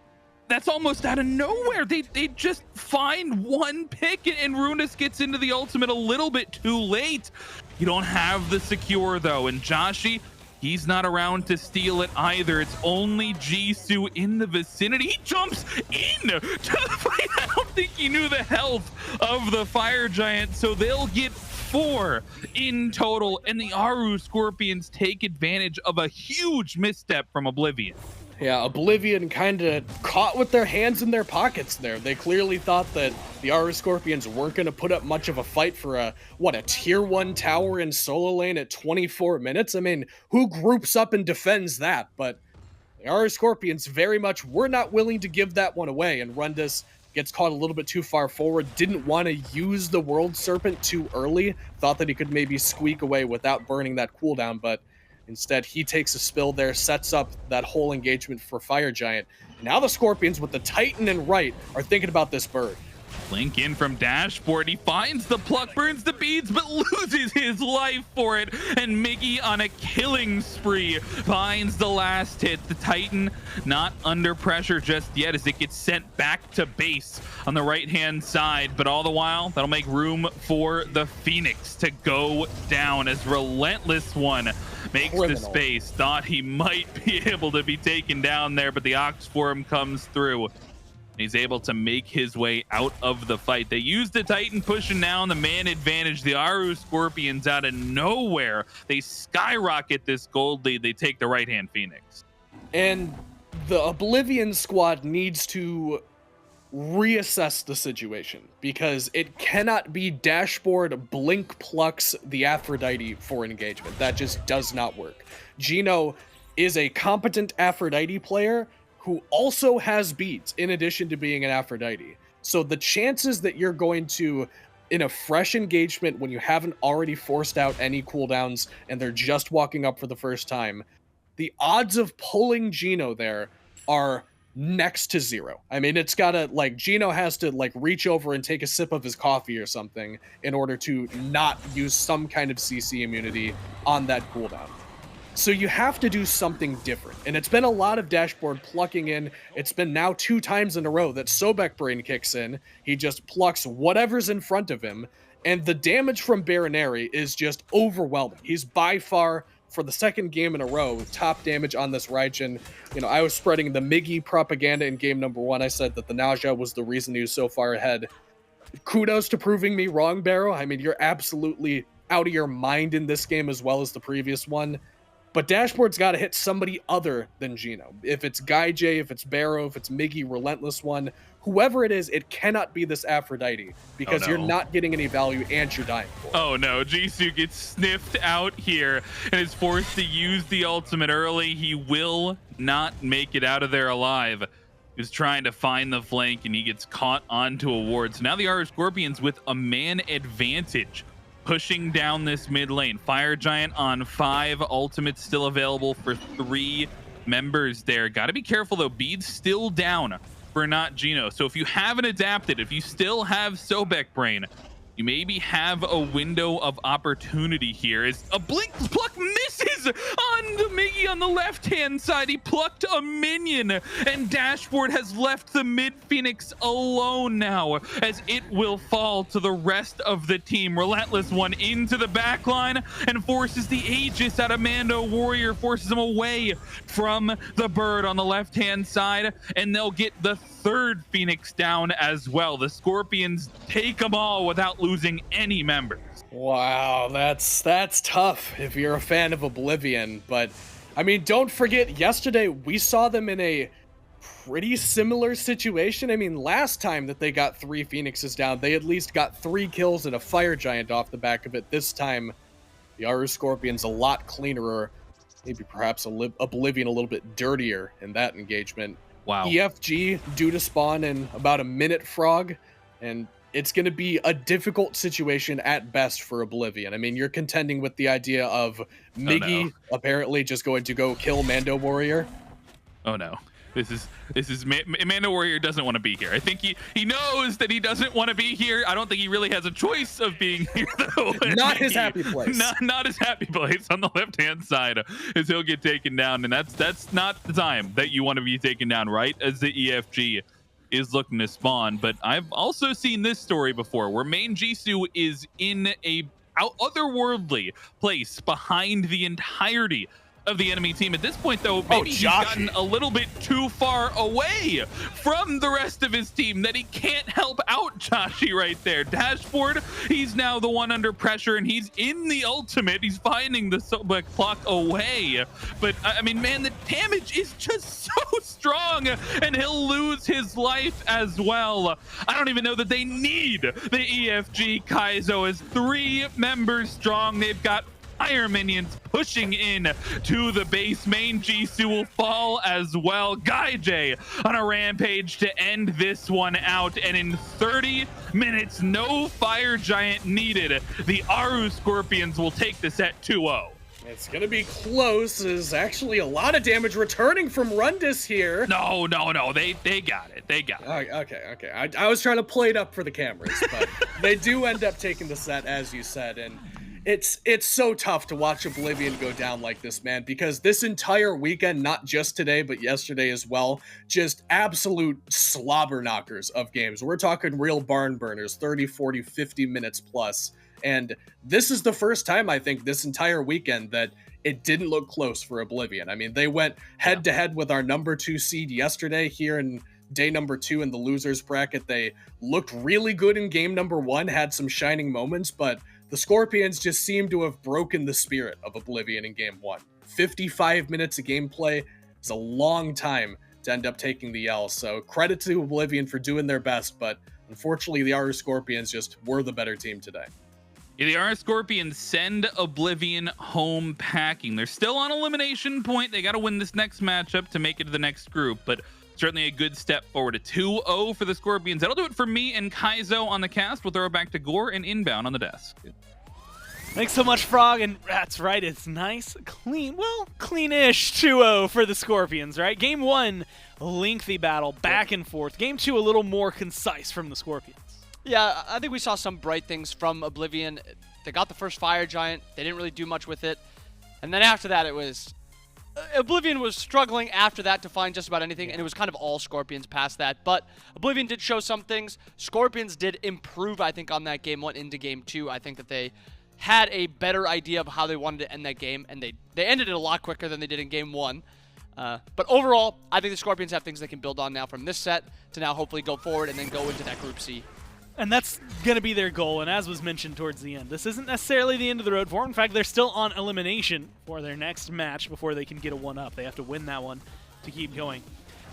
that's almost out of nowhere. They just find one pick, and Rundas gets into the ultimate a little bit too late. You don't have the secure, though, and Joshy, he's not around to steal it either. It's only MainJisoo in the vicinity. He jumps in to the fight. I don't think he knew the health of the Fire Giant, so they'll get 4 in total, and the Aaru Scorpions take advantage of a huge misstep from Oblivion.
Yeah, Oblivion kind of caught with their hands in their pockets there. They clearly thought that the Aaru Scorpions weren't going to put up much of a fight for a tier 1 tower in solo lane at 24 minutes. I mean, who groups up and defends that? But the Aaru Scorpions very much were not willing to give that one away, and Rundas gets caught a little bit too far forward, didn't want to use the World Serpent too early, thought that he could maybe squeak away without burning that cooldown, but instead, he takes a spill there, sets up that whole engagement for Fire Giant. Now the Scorpions with the Titan and right are thinking about this bird.
Link in from Dashboard. He finds the pluck, burns the beads, but loses his life for it. And Migiiiiii on a killing spree finds the last hit. The Titan not under pressure just yet as it gets sent back to base on the right-hand side. But all the while, that'll make room for the Phoenix to go down as RelentlessOne makes the space. Thought he might be able to be taken down there, but the Ox Form comes through. He's able to make his way out of the fight. They use the Titan pushing down the man advantage. The Aaru Scorpions out of nowhere. They skyrocket this gold lead. They take the right-hand Phoenix.
And the Oblivion squad needs to reassess the situation because it cannot be Dashboard blink plucks the Aphrodite for engagement. That just does not work. Geno is a competent Aphrodite player who also has beads in addition to being an Aphrodite. So the chances that you're going to, in a fresh engagement when you haven't already forced out any cooldowns and they're just walking up for the first time, the odds of pulling Geno there are next to zero. I mean, it's gotta, like, Geno has to, like, reach over and take a sip of his coffee or something in order to not use some kind of CC immunity on that cooldown. So you have to do something different. And it's been a lot of Dashboard plucking in. It's been now 2 times in a row that Sobek brain kicks in. He just plucks whatever's in front of him. And the damage from Bayroneri is just overwhelming. He's by far, for the second game in a row, top damage on this Raijin. You know, I was spreading the Migiiiiii propaganda in game number 1. I said that the nausea was the reason he was so far ahead. Kudos to proving me wrong, Barrow. I mean, you're absolutely out of your mind in this game as well as the previous one. But Dashboard's got to hit somebody other than Geno. If it's GuyJ, if it's Barrow, if it's Migiiiiii, RelentlessOne, whoever it is, it cannot be this Aphrodite because you're not getting any value and you're dying for it.
Oh no, Jisoo gets sniffed out here and is forced to use the ultimate early. He will not make it out of there alive. He's trying to find the flank and he gets caught onto a ward. So now the Aaru Scorpions with a man advantage, pushing down this mid lane. Fire Giant on 5, ultimate still available for 3 members there. Got to be careful though, beads still down for NotGeno. So if you haven't adapted, if you still have Sobek brain, you maybe have a window of opportunity here. As a blink pluck misses on the Migiiiiii on the left-hand side. He plucked a minion, and Dashboard has left the mid Phoenix alone now, as it will fall to the rest of the team. RelentlessOne into the back line and forces the Aegis out of MandoWarrior, forces him away from the bird on the left-hand side, and they'll get the 3rd Phoenix down as well. The Scorpions take them all without losing any members.
Wow, that's tough if you're a fan of Oblivion. But I mean, don't forget, yesterday we saw them in a pretty similar situation. I mean, last time that they got 3 Phoenixes down, they at least got 3 kills and a Fire Giant off the back of it. This time, the Aaru Scorpions a lot cleaner, maybe perhaps Oblivion a little bit dirtier in that engagement.
Wow.
EFG due to spawn in about a minute, Frog, and it's going to be a difficult situation at best for Oblivion. I mean, you're contending with the idea of Migiiiiii apparently just going to go kill MandoWarrior.
Oh no. This is MandoWarrior doesn't want to be here. I think he knows that he doesn't want to be here. I don't think he really has a choice of being here though.
Not his happy place.
Not his happy place on the left-hand side as he'll get taken down, and that's not the time that you want to be taken down, right? As the EFG is looking to spawn. But I've also seen this story before where MainJisoo is in a otherworldly place behind the entirety of the enemy team. At this point though, maybe he's gotten a little bit too far away from the rest of his team that he can't help out Joshy right there. Dashboard, he's now the one under pressure and he's in the ultimate. He's finding the Sobek clock away. But I mean, man, the damage is just so strong and he'll lose his life as well. I don't even know that they need the EFG. Kaizo is 3 members strong. They've got fire minions pushing in to the base. MainJisoo will fall as well. GuyJ on a rampage to end this one out, and in 30 minutes, no Fire Giant needed. The Aaru Scorpions will take this at 2-0.
It's gonna be close. There's actually a lot of damage returning from Rundas here.
No, they got it. They got it.
Okay. I was trying to play it up for the cameras, but they do end up taking the set, as you said, and it's so tough to watch Oblivion go down like this, man, because this entire weekend, not just today, but yesterday as well, just absolute slobber knockers of games. We're talking real barn burners, 30, 40, 50 minutes plus. And this is the first time, I think, this entire weekend that it didn't look close for Oblivion. I mean, they went head-to-head with our number 2 seed yesterday here in day number 2 in the losers bracket. They looked really good in game number 1, had some shining moments, but the Scorpions just seem to have broken the spirit of Oblivion in game 1. 55 minutes of gameplay is a long time to end up taking the L, so credit to Oblivion for doing their best, but unfortunately the Aaru Scorpions just were the better team today.
Yeah, the Aaru Scorpions send Oblivion home packing. They're still on elimination point. They got to win this next matchup to make it to the next group, but certainly a good step forward. A 2-0 for the Scorpions. That'll do it for me and GuyJ on the cast. We'll throw it back to Gore and Inbound on the desk.
Thanks so much, Frog, and that's right, it's nice, clean, well, clean-ish 2-0 for the Scorpions, right? Game 1, lengthy battle, back and forth. Game 2, a little more concise from the Scorpions.
Yeah, I think we saw some bright things from Oblivion. They got the first Fire Giant. They didn't really do much with it. And then after that, it was... Oblivion was struggling after that to find just about anything, and it was kind of all Scorpions past that. But Oblivion did show some things. Scorpions did improve, I think, on that Game 1 into Game 2. I think that they had a better idea of how they wanted to end that game, and they ended it a lot quicker than they did in Game 1. But overall, I think the Scorpions have things they can build on now from this set to now hopefully go forward and then go into that Group C.
And that's going to be their goal, and as was mentioned towards the end, this isn't necessarily the end of the road for them. In fact, they're still on elimination for their next match before they can get a 1-up. They have to win that one to keep going.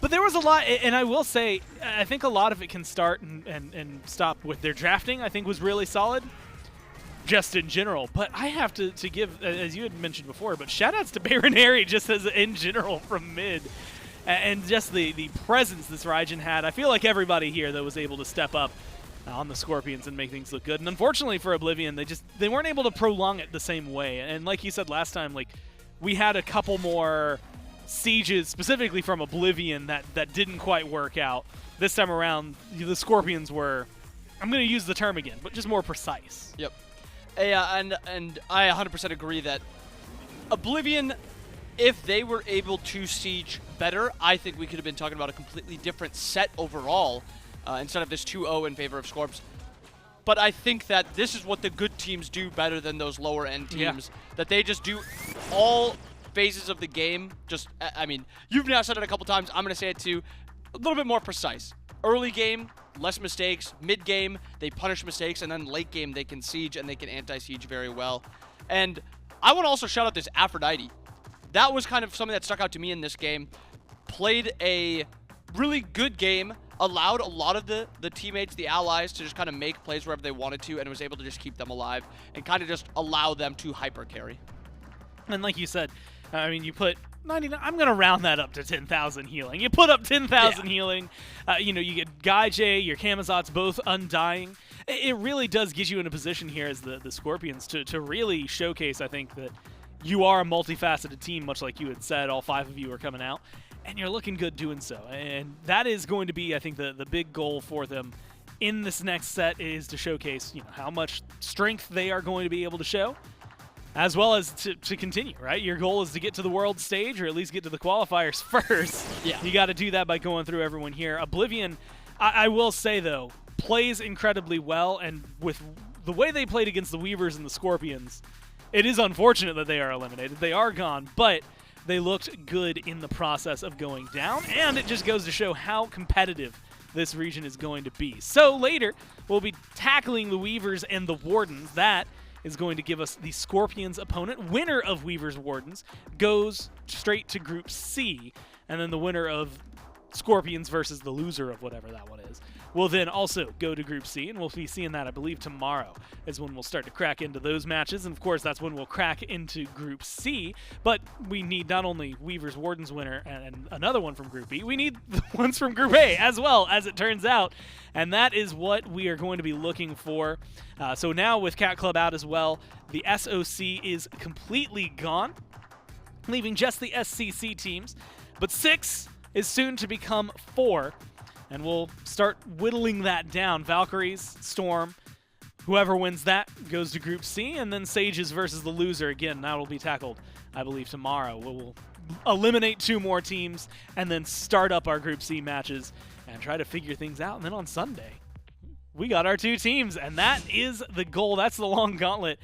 But there was a lot, and I will say, I think a lot of it can start and stop with their drafting, I think was really solid, just in general. But I have to give, as you had mentioned before, but shout-outs to Bayroneri just as in general from mid. And just the presence this Raijin had. I feel like everybody here that was able to step up on the Scorpions and make things look good. And unfortunately for Oblivion, they weren't able to prolong it the same way. And like you said last time, like we had a couple more sieges specifically from Oblivion that didn't quite work out. This time around, the Scorpions were, I'm going to use the term again, but just more precise.
Yep. And I 100% agree that Oblivion, if they were able to siege better, I think we could have been talking about a completely different set overall. Instead of this 2-0 in favor of Scorps. But I think that this is what the good teams do better than those lower-end teams. Yeah. That they just do all phases of the game. Just, I mean, you've now said it a couple times. I'm going to say it too. A little bit more precise. Early game, less mistakes. Mid game, they punish mistakes. And then late game, they can siege and they can anti-siege very well. And I want to also shout out this Aphrodite. That was kind of something that stuck out to me in this game. Played a really good game. Allowed a lot of the teammates, the allies, to just kind of make plays wherever they wanted to, and was able to just keep them alive and kind of just allow them to hyper carry.
And like you said, I mean, you put 99. I'm gonna round that up to 10,000 healing. You put up 10,000 healing. You know, you get GuyJ, your Camazotz both undying. It really does get you in a position here as the Scorpions to really showcase. I think that you are a multifaceted team, much like you had said. All 5 of you are coming out. And you're looking good doing so. And that is going to be, I think, the big goal for them in this next set is to showcase, you know, how much strength they are going to be able to show, as well as to continue, right? Your goal is to get to the world stage, or at least get to the qualifiers first.
Yeah.
You got to do that by going through everyone here. Oblivion, I will say, though, plays incredibly well, and with the way they played against the Weavers and the Scorpions, it is unfortunate that they are eliminated. They are gone, but they looked good in the process of going down, and it just goes to show how competitive this region is going to be. So later, we'll be tackling the Weavers and the Wardens. That is going to give us the Scorpions opponent. Winner of Weavers Wardens goes straight to Group C, and then the winner of Scorpions versus the loser of whatever that one is will then also go to Group C, and we'll be seeing that, I believe, tomorrow is when we'll start to crack into those matches, and of course that's when we'll crack into Group C. But we need not only Weaver's Warden's winner and another one from Group B, we need the ones from Group A as well, as it turns out, and that is what we are going to be looking for. So now with Cat Club out as well, the SOC is completely gone, leaving just the SCC teams, but 6 is soon to become 4, and we'll start whittling that down. Valkyries, Storm, whoever wins that goes to Group C, and then Sages versus the loser. Again, that will be tackled, I believe, tomorrow. We'll eliminate 2 more teams and then start up our Group C matches and try to figure things out. And then on Sunday, we got our 2 teams, and that is the goal. That's the long gauntlet.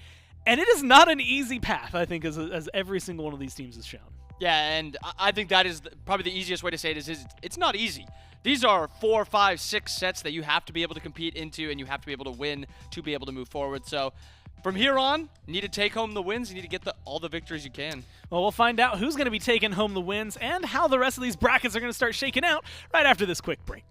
And it is not an easy path, I think, as every single one of these teams has shown.
Yeah, and I think that is probably the easiest way to say it is it's not easy. These are 4, 5, 6 sets that you have to be able to compete into, and you have to be able to win to be able to move forward. So from here on, you need to take home the wins. You need to get all the victories you can.
Well, we'll find out who's going to be taking home the wins and how the rest of these brackets are going to start shaking out right after this quick break.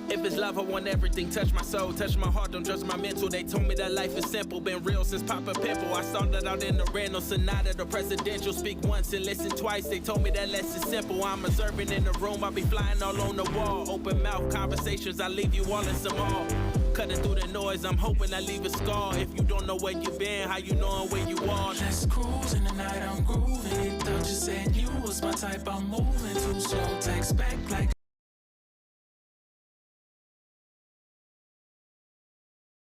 If it's love, I want everything. Touch my soul, touch my heart, don't judge my mental. They told me that life is simple, been real since Papa Pimple. I started out in the Randall Sonata, the presidential. Speak once and listen twice. They told me that less is simple. I'm observing in the room, I be flying all on the wall. Open mouth conversations, I leave you all in some awe. Cutting through the noise, I'm hoping I leave a scar. If you don't know where you been, how you knowing where you are?
Let's cruise in the night, I'm grooving. Thought you said you was my type, I'm moving too slow. Text back like